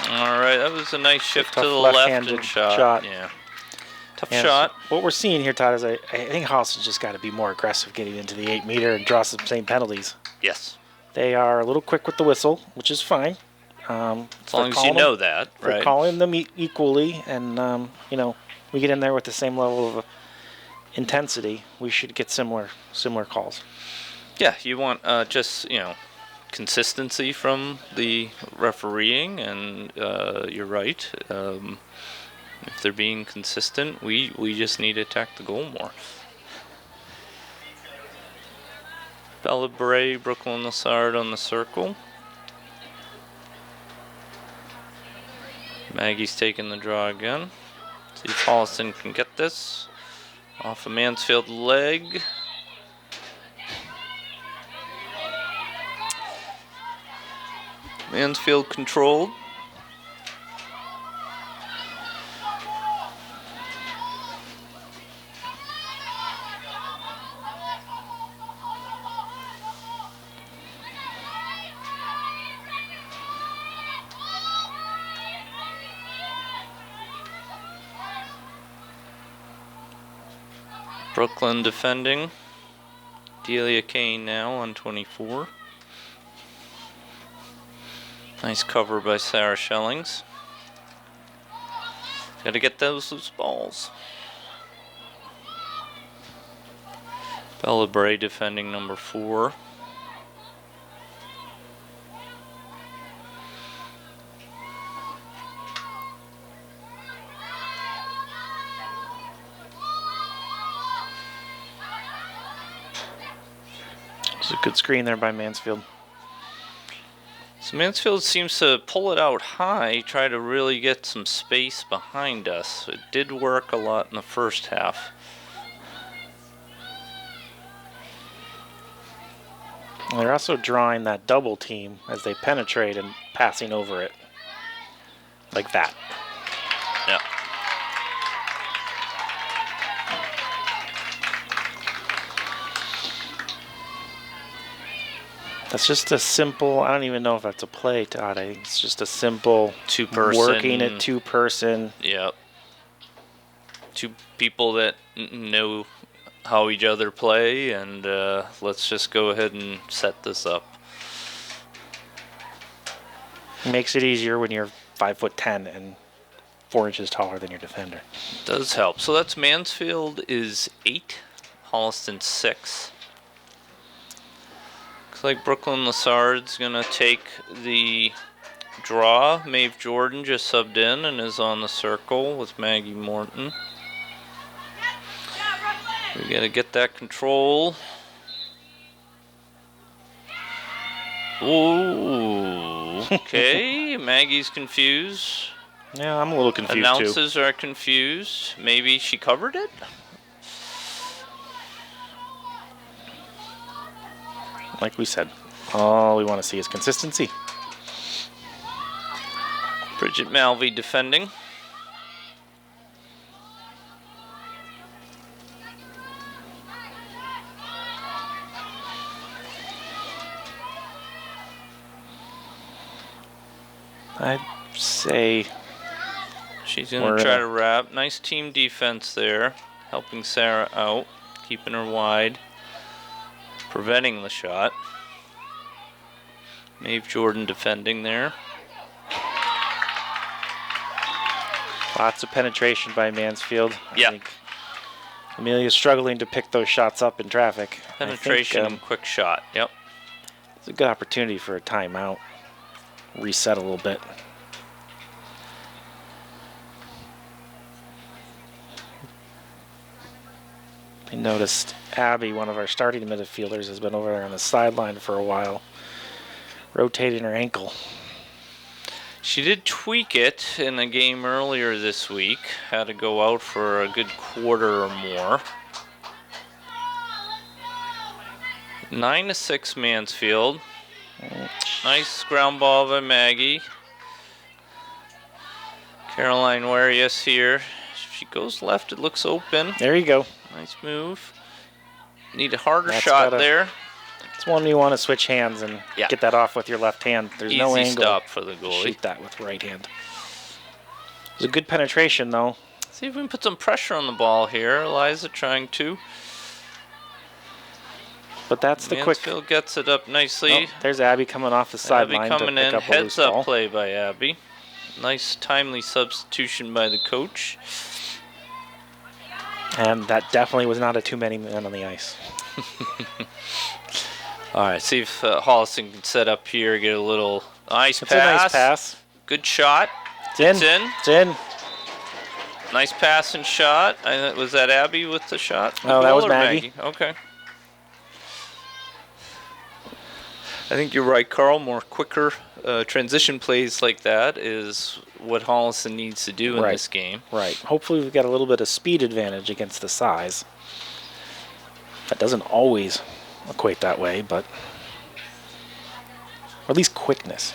Alright, that was a nice shift to the left and shot. Yeah. Tough shot. So what we're seeing here, Todd, is I think Holliston's just got to be more aggressive getting into the 8-meter and draw some same penalties. Yes. They are a little quick with the whistle, which is fine. As long as you know that, right? We're calling them equally, and, you know, we get in there with the same level of intensity, we should get similar calls. Yeah, you want just, you know, consistency from the refereeing, and you're right. If they're being consistent, we just need to attack the goal more. Bella Bray, Brooklyn Lassard on the circle. Maggie's taking the draw again. See if Holliston can get this. Off a Mansfield leg. Mansfield controlled. Brooklyn defending. Delia Kane now on 24. Nice cover by Sarah Schellings. Got to get those loose balls. Bella Bray defending number 4. It's a good screen there by Mansfield. So Mansfield seems to pull it out high, try to really get some space behind us. It did work a lot in the first half. They're also drawing that double team as they penetrate and passing over it. Like that. Yeah. That's just a simple, I don't even know if that's a play, Todd. I think it's just a simple Two-person. working it two-person. Yep. Two people that know how each other play, and let's just go ahead and set this up. Makes it easier when you're 5'10" and 4 inches taller than your defender. Does help. So that's Mansfield is 8, Holliston 6. Looks like Brooklyn Lassard's gonna take the draw. Maeve Jordan just subbed in and is on the circle with Maggie Morton. We gotta get that control. Ooh, okay. Maggie's confused. Yeah, I'm a little confused too. Announcers are confused. Maybe she covered it? Like we said, all we want to see is consistency. Bridget Malvey defending. I'd say she's going to try to wrap. Nice team defense there, helping Sarah out, keeping her wide, preventing the shot. Maeve Jordan defending there. Lots of penetration by Mansfield. Yeah. Amelia's struggling to pick those shots up in traffic. Penetration and quick shot. Yep. It's a good opportunity for a timeout. Reset a little bit. I noticed Abby, one of our starting midfielders, has been over there on the sideline for a while, rotating her ankle. She did tweak it in a game earlier this week. Had to go out for a good quarter or more. 9-6 Mansfield. Nice ground ball by Maggie. Caroline Warius here. If she goes left, it looks open. There you go. Nice move. Need a harder shot there. It's one you want to switch hands and get that off with your left hand. There's no angle. Easy stop for the goalie. Shoot that with right hand. It was a good penetration, though. See if we can put some pressure on the ball here. Eliza trying to. But that's the quick. Mansfield gets it up nicely. Oh, there's Abby coming off the sideline. Abby coming to pick in. Up Heads a up ball. play by Abby. Nice timely substitution by the coach. And that definitely was not a too many men on the ice. All right, see if Holliston can set up here, get a little nice pass. A nice pass. Good shot. It's in. It's in. It's in. Nice pass and shot. Was that Abby with the shot? No, that was Maggie. Okay. I think you're right, Carl. More quicker transition plays like that is what Holliston needs to do in this game. Right. Hopefully we've got a little bit of speed advantage against the size. That doesn't always equate that way, but or at least quickness.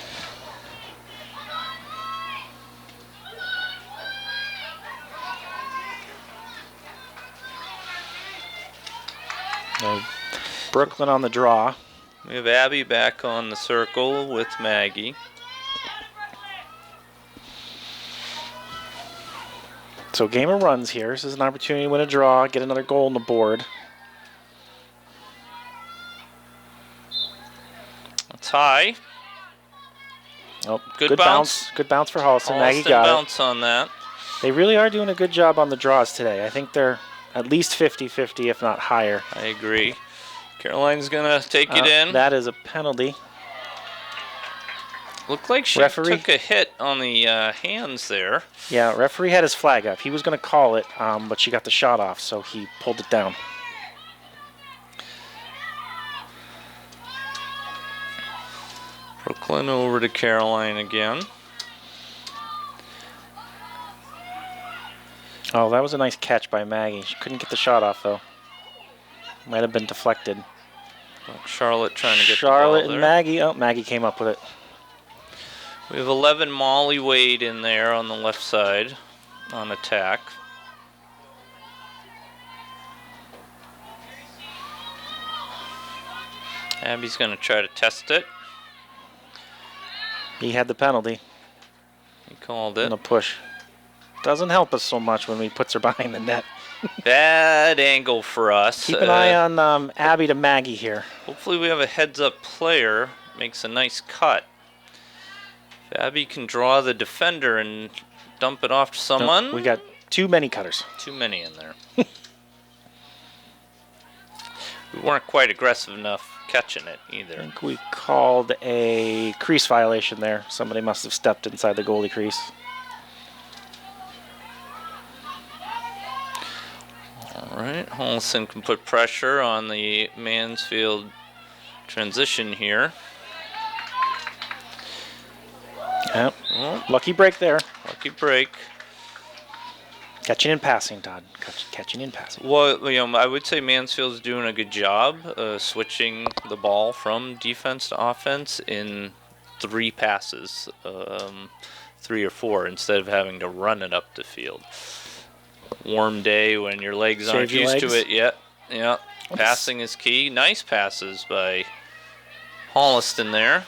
Brooklyn on the draw. We have Abby back on the circle with Maggie. So game of runs here. This is an opportunity to win a draw, get another goal on the board. That's high. Oh, good bounce. Good bounce for Holliston. Maggie got bounce on that. They really are doing a good job on the draws today. I think they're at least 50-50, if not higher. I agree. Caroline's going to take it in. That is a penalty. Looked like she took a hit on the hands there. Yeah, referee had his flag up. He was going to call it, but she got the shot off, so he pulled it down. Brooklyn over to Caroline again. Oh, that was a nice catch by Maggie. She couldn't get the shot off, though. Might have been deflected. Charlotte trying to get Charlotte the ball there. And Maggie. Oh, Maggie came up with it. We have 11 Molly Wade in there on the left side on attack. Abby's going to try to test it. He had the penalty. He called it. And a push. Doesn't help us so much when we puts her behind the net. Bad angle for us. Keep an eye on Abby to Maggie here. Hopefully we have a heads-up player. Makes a nice cut. If Babby can draw the defender and dump it off to someone. We got too many cutters. Too many in there. We weren't quite aggressive enough catching it I either. think we called a crease violation there. Somebody must have stepped inside the goalie crease. All right, Holliston can put pressure on the Mansfield transition here. Yep. Oh, Lucky break there. lucky break. Catching and passing, Todd. Catching and passing. Well, I would say Mansfield's doing a good job switching the ball from defense to offense in 3 passes, 3 or 4, instead of having to run it up the field. Warm day when your legs aren't Save your used to legs. it yet. Yeah, passing is key. Nice passes by Holliston there.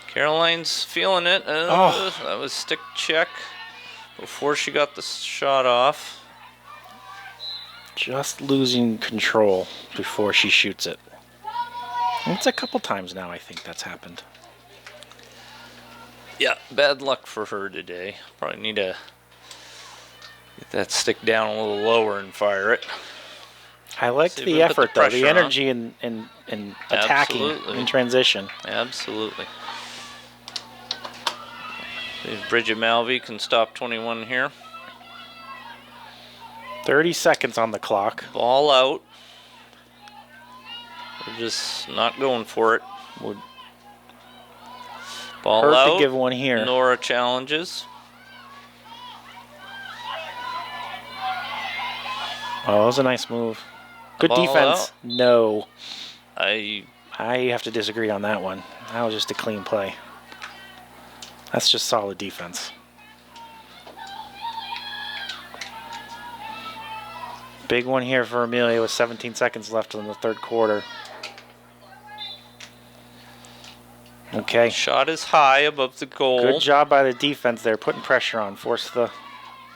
Caroline's feeling it. That was stick check before she got the shot off. Just losing control before she shoots it. It's a couple times now I think that's happened. Yeah, bad luck for her today. Probably need to get that stick down a little lower and fire it. I liked See if we the can put effort, the though, the pressure on. energy in attacking Absolutely. in transition. Absolutely. See if Bridget Malvey can stop 21 here. 30 seconds on the clock. Ball out. We're just not going for it. Ball Hurt out. to give one here. Nora challenges. Oh, that was a nice move. Good Ball defense. out. No. I I have to disagree on that one. That was just a clean play. That's just solid defense. Big one here for Amelia with 17 seconds left in the third quarter. Okay. shot is high above the goal. Good job by the defense there, putting pressure on. Force the...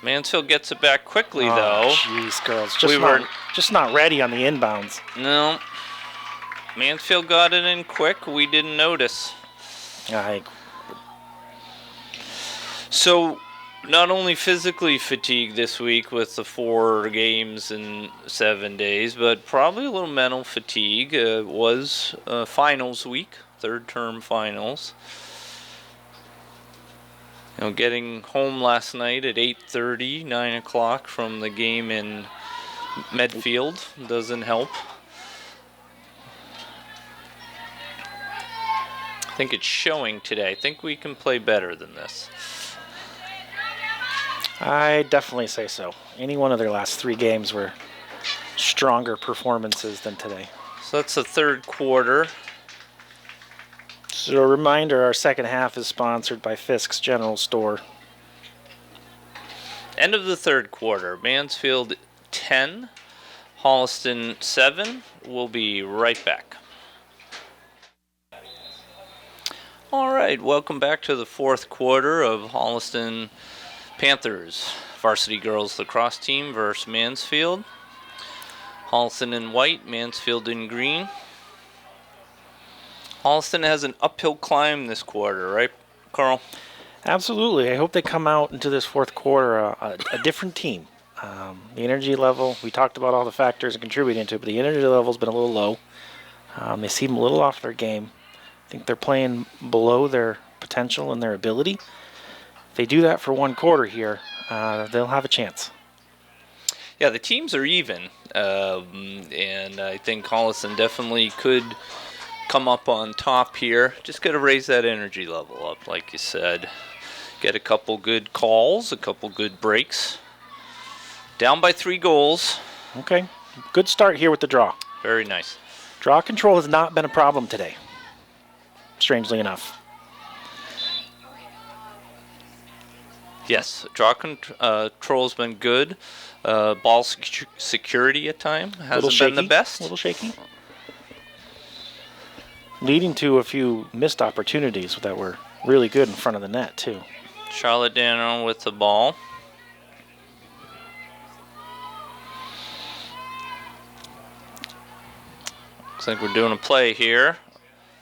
Mansfield gets it back quickly Oh, though. jeez, girls. We Just not ready on the inbounds. No. Mansfield got it in quick. We didn't notice. So, not only physically fatigued this week with the 4 games in 7 days, but probably a little mental fatigue. It was finals week, third term finals. Getting home last night at 8:30, 9 o'clock from the game in Medfield doesn't help. I think it's showing today. I think we can play better than this. I definitely say so. Any one of their last 3 games were stronger performances than today. So that's the third quarter. So a reminder, our second half is sponsored by Fisk's General Store. End of the third quarter. Mansfield 10, Holliston 7. We'll be right back. All right, welcome back to the fourth quarter of Holliston Panthers Varsity Girls Lacrosse Team versus Mansfield. Holliston in white, Mansfield in green. Holliston has an uphill climb this quarter, right, Carl? Absolutely. I hope they come out into this fourth quarter a different team. The energy level, we talked about all the factors contributing to it, but the energy level's been a little low. They seem a little off their game. I think they're playing below their potential and their ability. If they do that for one quarter here, they'll have a chance. Yeah, the teams are even, and I think Holliston definitely could come up on top here. Just got to raise that energy level up, like you said. Get a couple good calls, a couple good breaks. Down by 3 goals. Okay. Good start here with the draw. Very nice. Draw control has not been a problem today, strangely enough. Yes, draw control's been good. Ball security at time hasn't been the best. A little shaky. Leading to a few missed opportunities that were really good in front of the net, too. Charlotte Dano with the ball. Looks like we're doing a play here.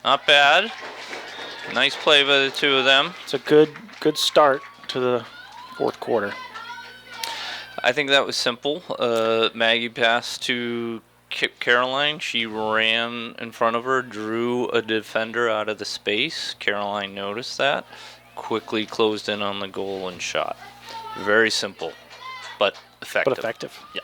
Not bad. Nice play by the two of them. It's a good start to the fourth quarter. I think that was simple. Maggie passed to Caroline. She ran in front of her, drew a defender out of the space. Caroline noticed that, quickly closed in on the goal and shot. Very simple, but effective. But effective. Yeah.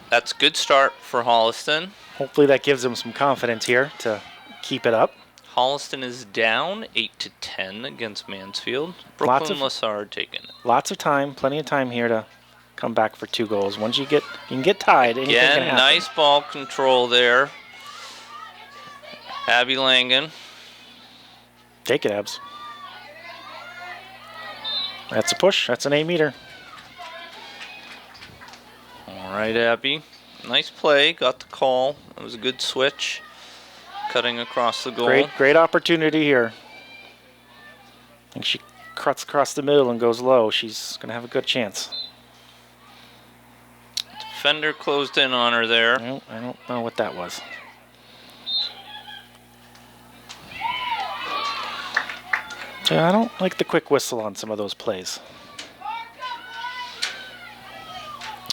That's a good start for Holliston. Hopefully that gives them some confidence here to keep it up. Holliston is down 8-10 against Mansfield. Brooklyn Lassard taking it. Lots of time, plenty of time here to come back for 2 goals. Once you can get tied, anything can happen. Nice ball control there. Abby Langan. Take it, Abs. That's a push. That's an 8-meter. All right, Abby. Nice play. Got the call. It was a good switch. Cutting across the goal. Great opportunity here. I think she cuts across the middle and goes low. She's going to have a good chance. Defender closed in on her there. I don't know what that was. I don't like the quick whistle on some of those plays.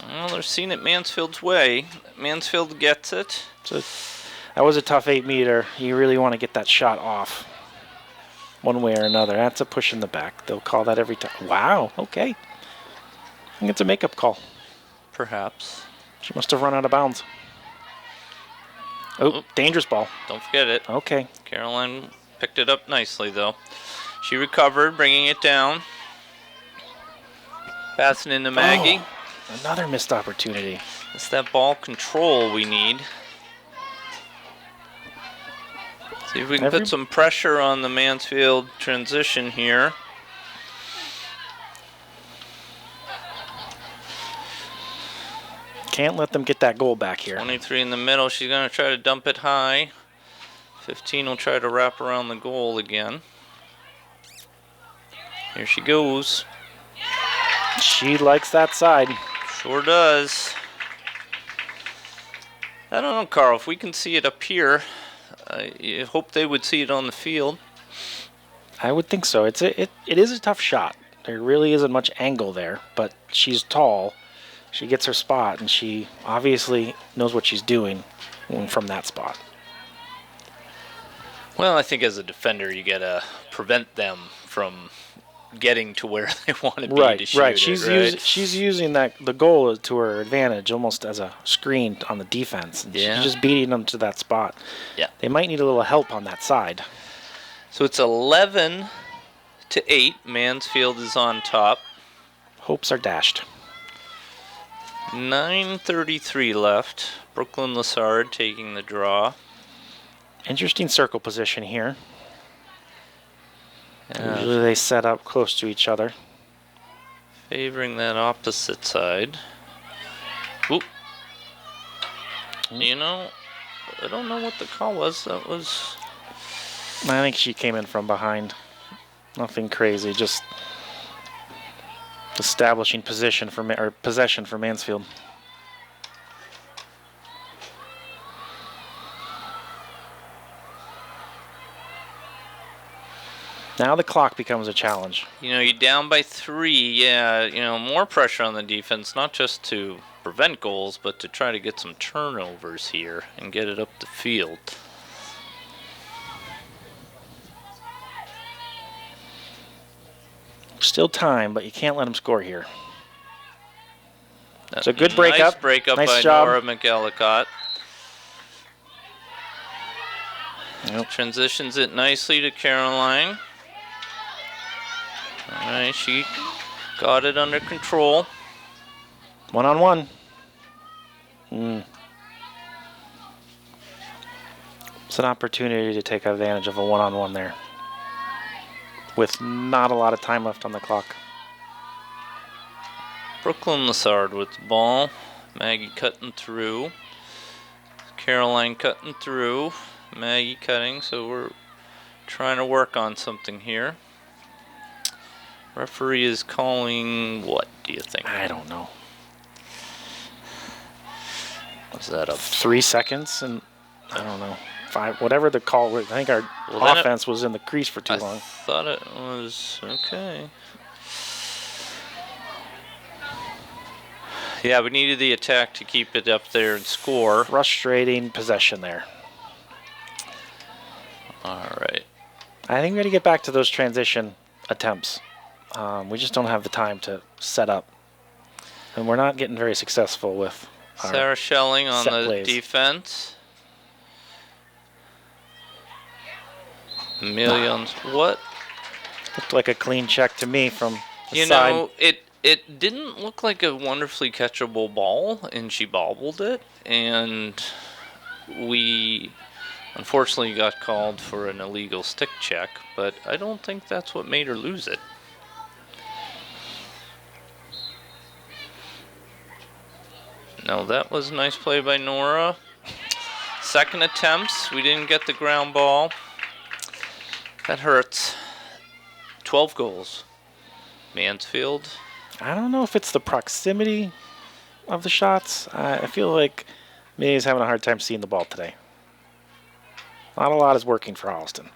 Well, they're seeing it Mansfield's way. Mansfield gets it. That was a tough 8-meter. You really want to get that shot off one way or another. That's a push in the back. They'll call that every time. Wow, okay. I think it's a makeup call. Perhaps. She must have run out of bounds. Oh, dangerous ball. Don't forget it. Okay. Caroline picked it up nicely, though. She recovered, bringing it down. Passing into Maggie. Oh, another missed opportunity. It's that ball control we need. See if we can put some pressure on the Mansfield transition here. Can't let them get that goal back here. 23 in the middle. She's going to try to dump it high. 15 will try to wrap around the goal again. Here she goes. She likes that side. Sure does. I don't know, Carl. If we can see it up here, I hope they would see it on the field. I would think so. It is a tough shot. There really isn't much angle there, but she's tall. She gets her spot, and she obviously knows what she's doing from that spot. Well, I think as a defender, you got to prevent them from getting to where they want to be to shoot right. She's She's using the goal to her advantage, almost as a screen on the defense. And yeah. She's just beating them to that spot. Yeah. They might need a little help on that side. So it's 11-8. Mansfield is on top. Hopes are dashed. 9:33 left. Brooklyn Lassard taking the draw. Interesting circle position here. Usually they set up close to each other. Favoring that opposite side. Oop. You know, I don't know what the call was. That was... I think she came in from behind. Nothing crazy, just establishing possession for Mansfield. Now the clock becomes a challenge. You know, you're down by 3. Yeah, you know, more pressure on the defense, not just to prevent goals, but to try to get some turnovers here and get it up the field. Still time, but you can't let them score here. It's a good breakup. Nice breakup nice by job. Nora McEllicott. Yep. Transitions it nicely to Caroline. All right, she got it under control. 1-on-1. It's an opportunity to take advantage of a 1-on-1 there, with not a lot of time left on the clock. Brooklyn Lassard with the ball. Maggie cutting through. Caroline cutting through. Maggie cutting, so we're trying to work on something here. Referee is calling what, do you think? I don't know. What's that up? 3 seconds and, I don't know, 5, whatever the call was. I think our offense was in the crease for too long. I thought it was okay. Yeah, we needed the attack to keep it up there and score. Frustrating possession there. All right. I think we got to get back to those transition attempts. We just don't have the time to set up. And we're not getting very successful with our Sarah Schelling on the plays. defense. Millions. What? Looked like a clean check to me from the You side. know, it didn't look like a wonderfully catchable ball, and she bobbled it, and we unfortunately got called for an illegal stick check, but I don't think that's what made her lose it. No, that was a nice play by Nora. Second attempts, we didn't get the ground ball. That hurts. 12 goals. Mansfield. I don't know if it's the proximity of the shots. I feel like May's having a hard time seeing the ball today. Not a lot is working for Holliston.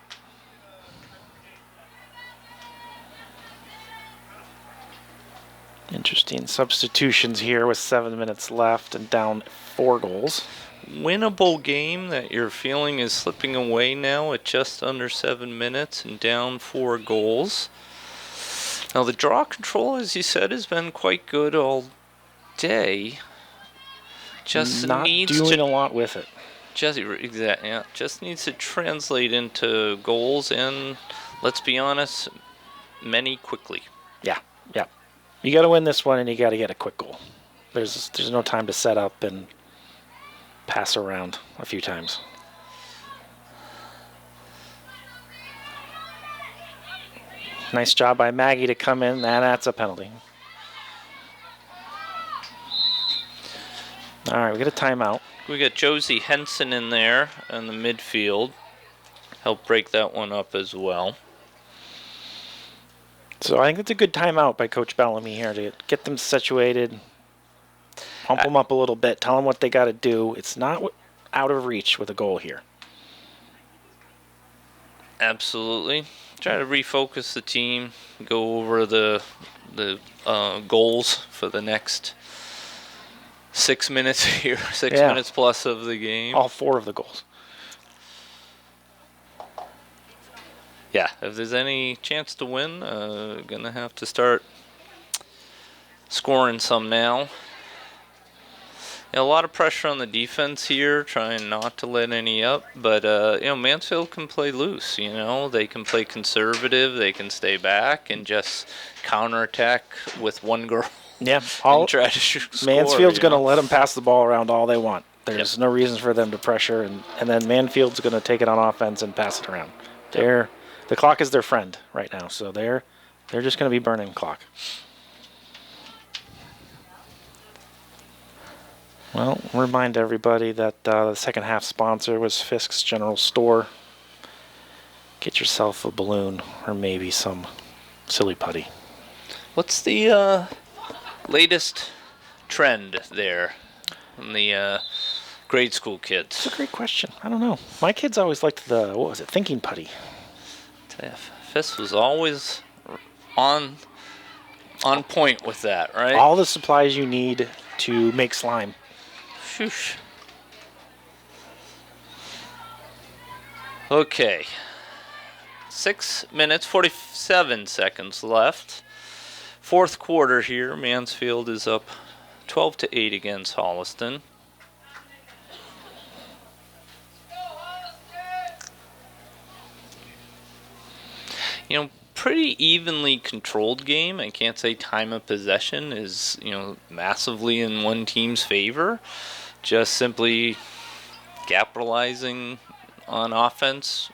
Interesting substitutions here with 7 minutes left and down 4 goals. Winnable game that you're feeling is slipping away now at just under 7 minutes and down 4 goals. Now the draw control, as you said, has been quite good all day. Just not needs doing to a lot with it. just needs to translate into goals, and let's be honest, many quickly. Yeah. You got to win this one, and you got to get a quick goal. There's no time to set up and pass around a few times. Nice job by Maggie to come in. That's a penalty. All right, we get a timeout. We got Josie Henson in there in the midfield. Help break that one up as well. So I think it's a good timeout by Coach Bellamy here to get them situated, pump them up a little bit, tell them what they got to do. It's not out of reach with a goal here. Absolutely. Try to refocus the team, go over the goals for the next 6 minutes here, 6 minutes plus of the game. All 4 of the goals. Yeah, if there's any chance to win, gonna have to start scoring some now. A lot of pressure on the defense here, trying not to let any up. But Mansfield can play loose. They can play conservative. They can stay back and just counterattack with one girl. Yeah, and try to score. Mansfield's going to let them pass the ball around all they want. There's no reason for them to pressure, and then Mansfield's going to take it on offense and pass it around. The clock is their friend right now, so they're just going to be burning clock. Well, remind everybody that the second half sponsor was Fisk's General Store. Get yourself a balloon or maybe some silly putty. What's the latest trend there in the grade school kids? That's a great question. I don't know. My kids always liked the, thinking putty. Fisk was always on point with that, right? All the supplies you need to make slime. Shoosh. Okay. 6 minutes, 47 seconds left. Fourth quarter here. Mansfield is up 12-8 against Holliston. Pretty evenly controlled game. I can't say time of possession is, massively in one team's favor. Just simply capitalizing on offense,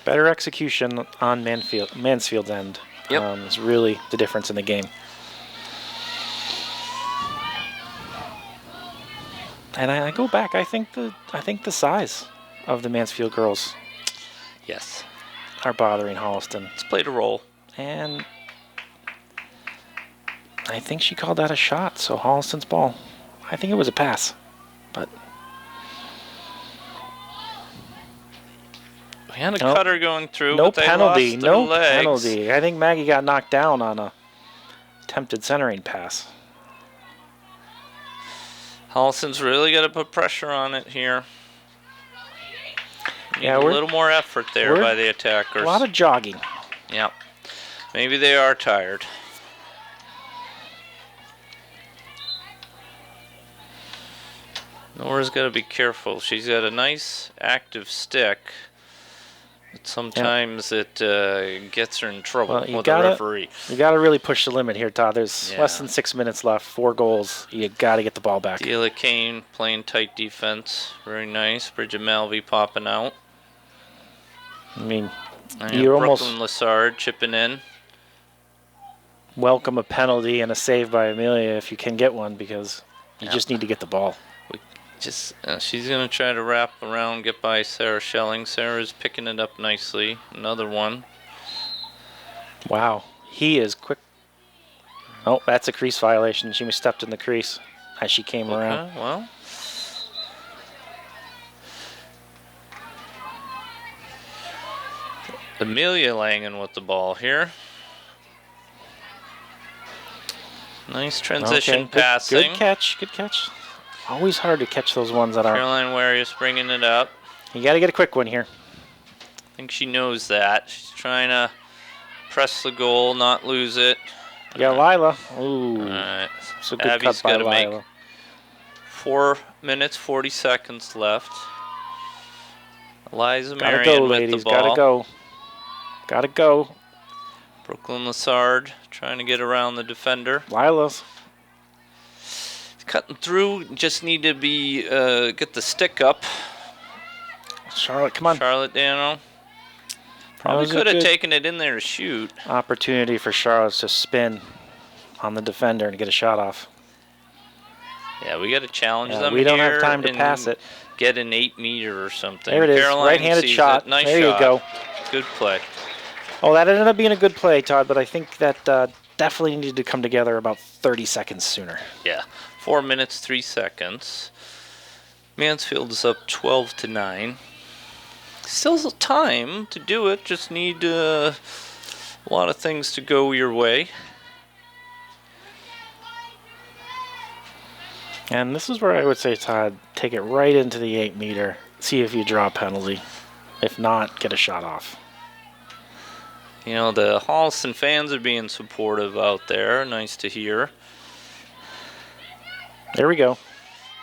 Better execution on Mansfield's end is really the difference in the game. And I go back. I think the size of the Mansfield girls, yes, are bothering Holliston. It's played a role. And I think she called that a shot, so Holliston's ball. I think it was a pass, but We had a cutter going through, No but they penalty. lost their No legs. penalty. I think Maggie got knocked down on a attempted centering pass. Holliston's really got to put pressure on it here. Need Yeah, a little more effort there by the attackers. A lot of jogging. Yep. Maybe they are tired. Nora's got to be careful. She's got a nice active stick. But sometimes it gets her in trouble with the referee. You got to really push the limit here, Todd. There's less than 6 minutes left, 4 goals. You got to get the ball back. Deala Kane playing tight defense. Very nice. Bridget Malvey popping out. I mean, you're almost... Brooklyn Lassard chipping in. Welcome a penalty and a save by Amelia if you can get one, because you just need to get the ball. She's going to try to wrap around, get by Sarah Schelling. Sarah's picking it up nicely. Another one. Wow. He is quick. Oh, that's a crease violation. She stepped in the crease as she came around. Well. Amelia Langen with the ball here. Nice transition passing. Good catch. Good catch. Always hard to catch those ones that aren't. Caroline Warius bringing it up. You got to get a quick one here. I think she knows that. She's trying to press the goal, not lose it. You got Lila. Ooh. All right. It's a good Abby's cut by got to Lila. make 4 minutes, 40 seconds left. Eliza Marion with the ball. Gotta go. Gotta go. Brooklyn Lassard trying to get around the defender. Lila's cutting through. Just need to be get the stick up. Charlotte, come on. Charlotte Dano. Probably could have taken it in there to shoot. Opportunity for Charlotte to spin on the defender and get a shot off. Yeah, we got to challenge them. We don't have time to pass it. Get an 8-meter or something. There it is. Right-handed shot. Nice there shot. You go. Good play. Oh, that ended up being a good play, Todd, but I think that definitely needed to come together about 30 seconds sooner. Yeah. 4 minutes, 3 seconds. Mansfield is up 12-9. Still time to do it. Just need a lot of things to go your way. And this is where I would say, Todd, take it right into the 8-meter. See if you draw a penalty. If not, get a shot off. You know, the Holliston fans are being supportive out there. Nice to hear. There we go.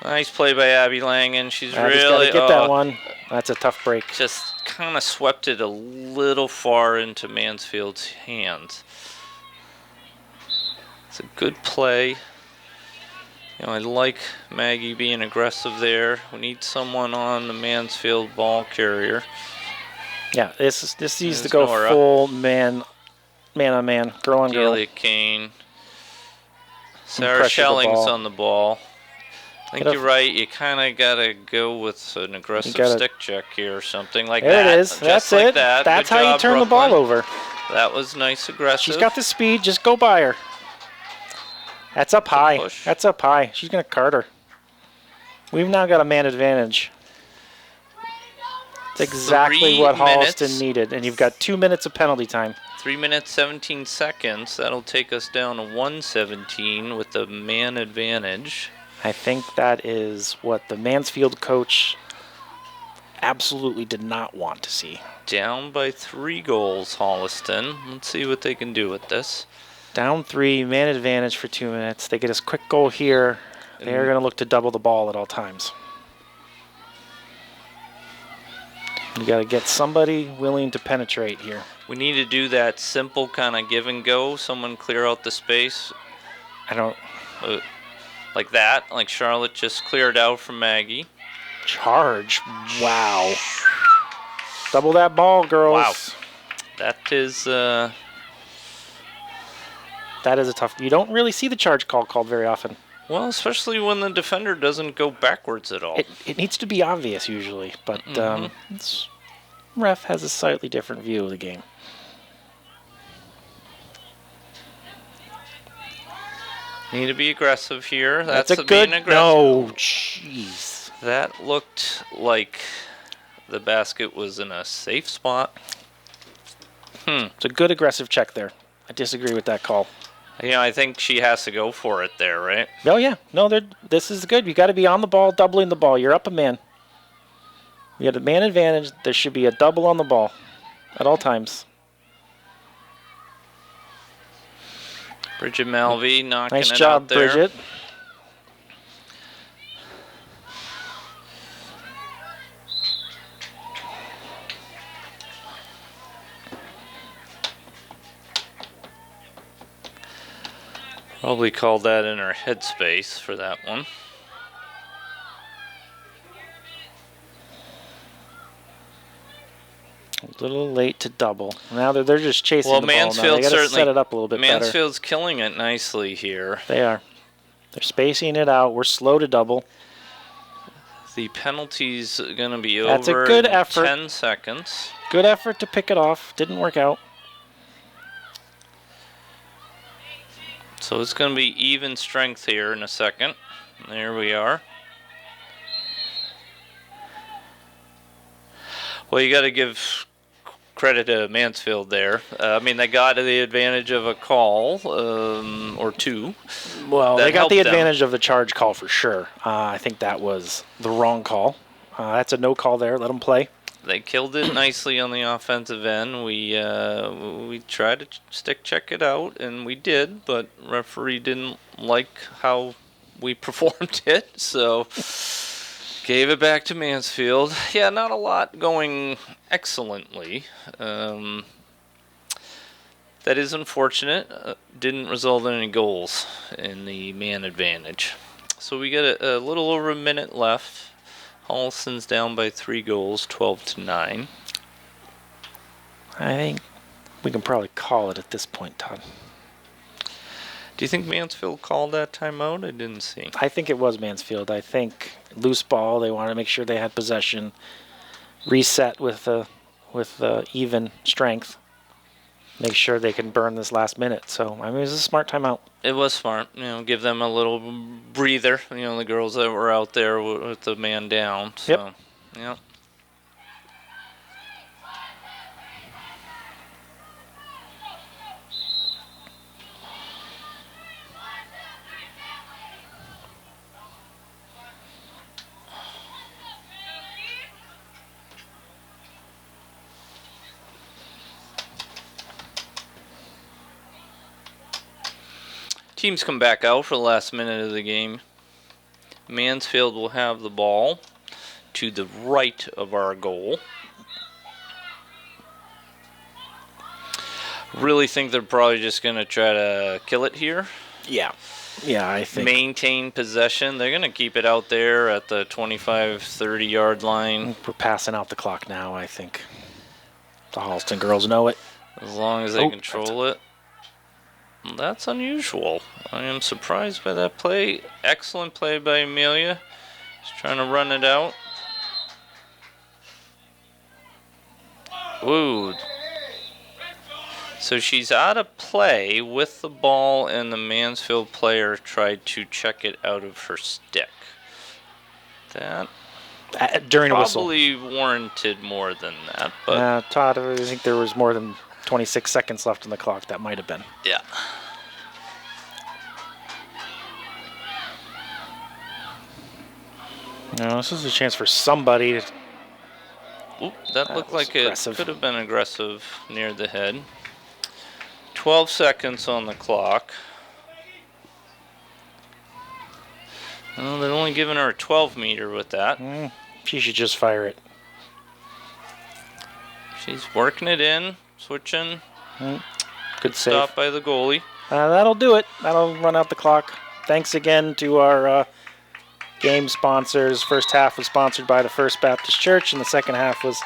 Nice play by Abby Langen. She's Abby's really... got to get that one. That's a tough break. Just kind of swept it a little far into Mansfield's hands. It's a good play. You know, I like Maggie being aggressive there. We need someone on the Mansfield ball carrier. Yeah, this needs to go Nora. Full man on man, girl on girl. Delia Kane. Sarah Schelling's on the ball. I think you're right. You kind of got to go with an aggressive stick check here or something like that. There it is. That's like it. That. That's Good how job, you turn Brooklyn. the ball over. That was nice aggressive. She's got the speed. Just go by her. That's up high. That's up high. She's going to cart her. We've now got a man advantage. It's exactly what Holliston needed. And you've got 2 minutes of penalty time. 3 minutes, 17 seconds. That'll take us down to 1:17 with the man advantage. I think that is what the Mansfield coach absolutely did not want to see. Down by 3 goals, Holliston. Let's see what they can do with this. Down 3, man advantage for 2 minutes. They get a quick goal here. They're going to look to double the ball at all times. You got to get somebody willing to penetrate here. We need to do that simple kind of give and go. Someone clear out the space. I don't... like that. Like Charlotte just cleared out from Maggie. Charge. Wow. Double that ball, girls. Wow. That is a tough... You don't really see the charge called very often. Well, especially when the defender doesn't go backwards at all. It needs to be obvious usually, but ref has a slightly different view of the game. Need to be aggressive here. That's a good... No, jeez. That looked like the basket was in a safe spot. It's a good aggressive check there. I disagree with that call. I think she has to go for it there, right? Oh, yeah. No, this is good. You got to be on the ball, doubling the ball. You're up a man. You have a man advantage. There should be a double on the ball at all times. Bridget Malvey knocking nice it job, out there. Bridget. Probably called that in her headspace for that one. A little late to double. Now they're just chasing the ball. Mansfield Now they got to certainly set it up a little bit Mansfield's killing it nicely here. better. They are. They're spacing it out. We're slow to double. The penalty's going to be That's over a good in effort. 10 seconds. Good effort to pick it off. Didn't work out. So it's going to be even strength here in a second. There we are. Well, you got to give credit to Mansfield there. I mean, they got the advantage of a call or two. Well, That they got helped the them. advantage of the charge call for sure. I think that was the wrong call. That's a no call there. Let them play. They killed it nicely on the offensive end. We tried to check it out, and we did, but referee didn't like how we performed it, so gave it back to Mansfield. Yeah, not a lot going excellently. That is unfortunate. Didn't result in any goals in the man advantage. So we got a little over a minute left. Holliston's down by 3 goals, 12-9. I think we can probably call it at this point, Todd. Do you think Mansfield called that timeout? I didn't see. I think it was Mansfield. I think loose ball. They wanted to make sure they had possession. Reset with even strength. Make sure they can burn this last minute. So, I mean, it was a smart timeout. It was smart. Give them a little breather. The girls that were out there with the man down. So, yep. Teams come back out for the last minute of the game. Mansfield will have the ball to the right of our goal. Really think they're probably just going to try to kill it here. Yeah, I think. Maintain possession. They're going to keep it out there at the 25, 30-yard line. We're passing out the clock now, I think. The Holliston girls know it. As long as they control it. That's unusual. I am surprised by that play. Excellent play by Amelia. She's trying to run it out. Ooh. So she's out of play with the ball, and the Mansfield player tried to check it out of her stick. That during a whistle. probably warranted more than that. But Todd, I think there was more than 26 seconds left on the clock. That might have been. yeah. This is a chance for somebody to. Oop, that looked like aggressive. It could have been aggressive near the head. 12 seconds on the clock. Well, they're only giving her a 12-meter with that. She should just fire it. She's working it in, switching. Good save. Stop by the goalie. That'll do it. That'll run out the clock. Thanks again to our game sponsors. First half was sponsored by the First Baptist Church, and the second half was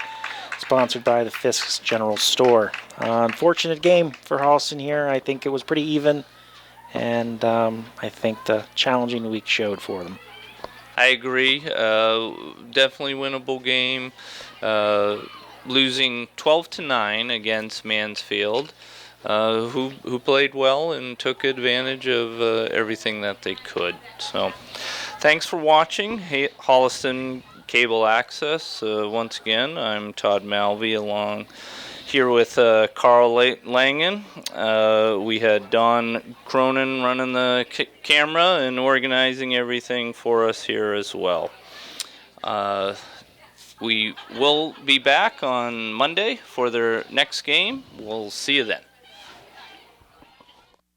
sponsored by the Fisk's General Store. Unfortunate game for Holliston here. I think it was pretty even, and I think the challenging week showed for them. I agree. Definitely winnable game. Losing 12-9 against Mansfield, who played well and took advantage of everything that they could. So, thanks for watching. Holliston Cable Access. Once again, I'm Todd Malvey along here with Carl Langen. We had Don Cronin running the camera and organizing everything for us here as well. We will be back on Monday for their next game. We'll see you then.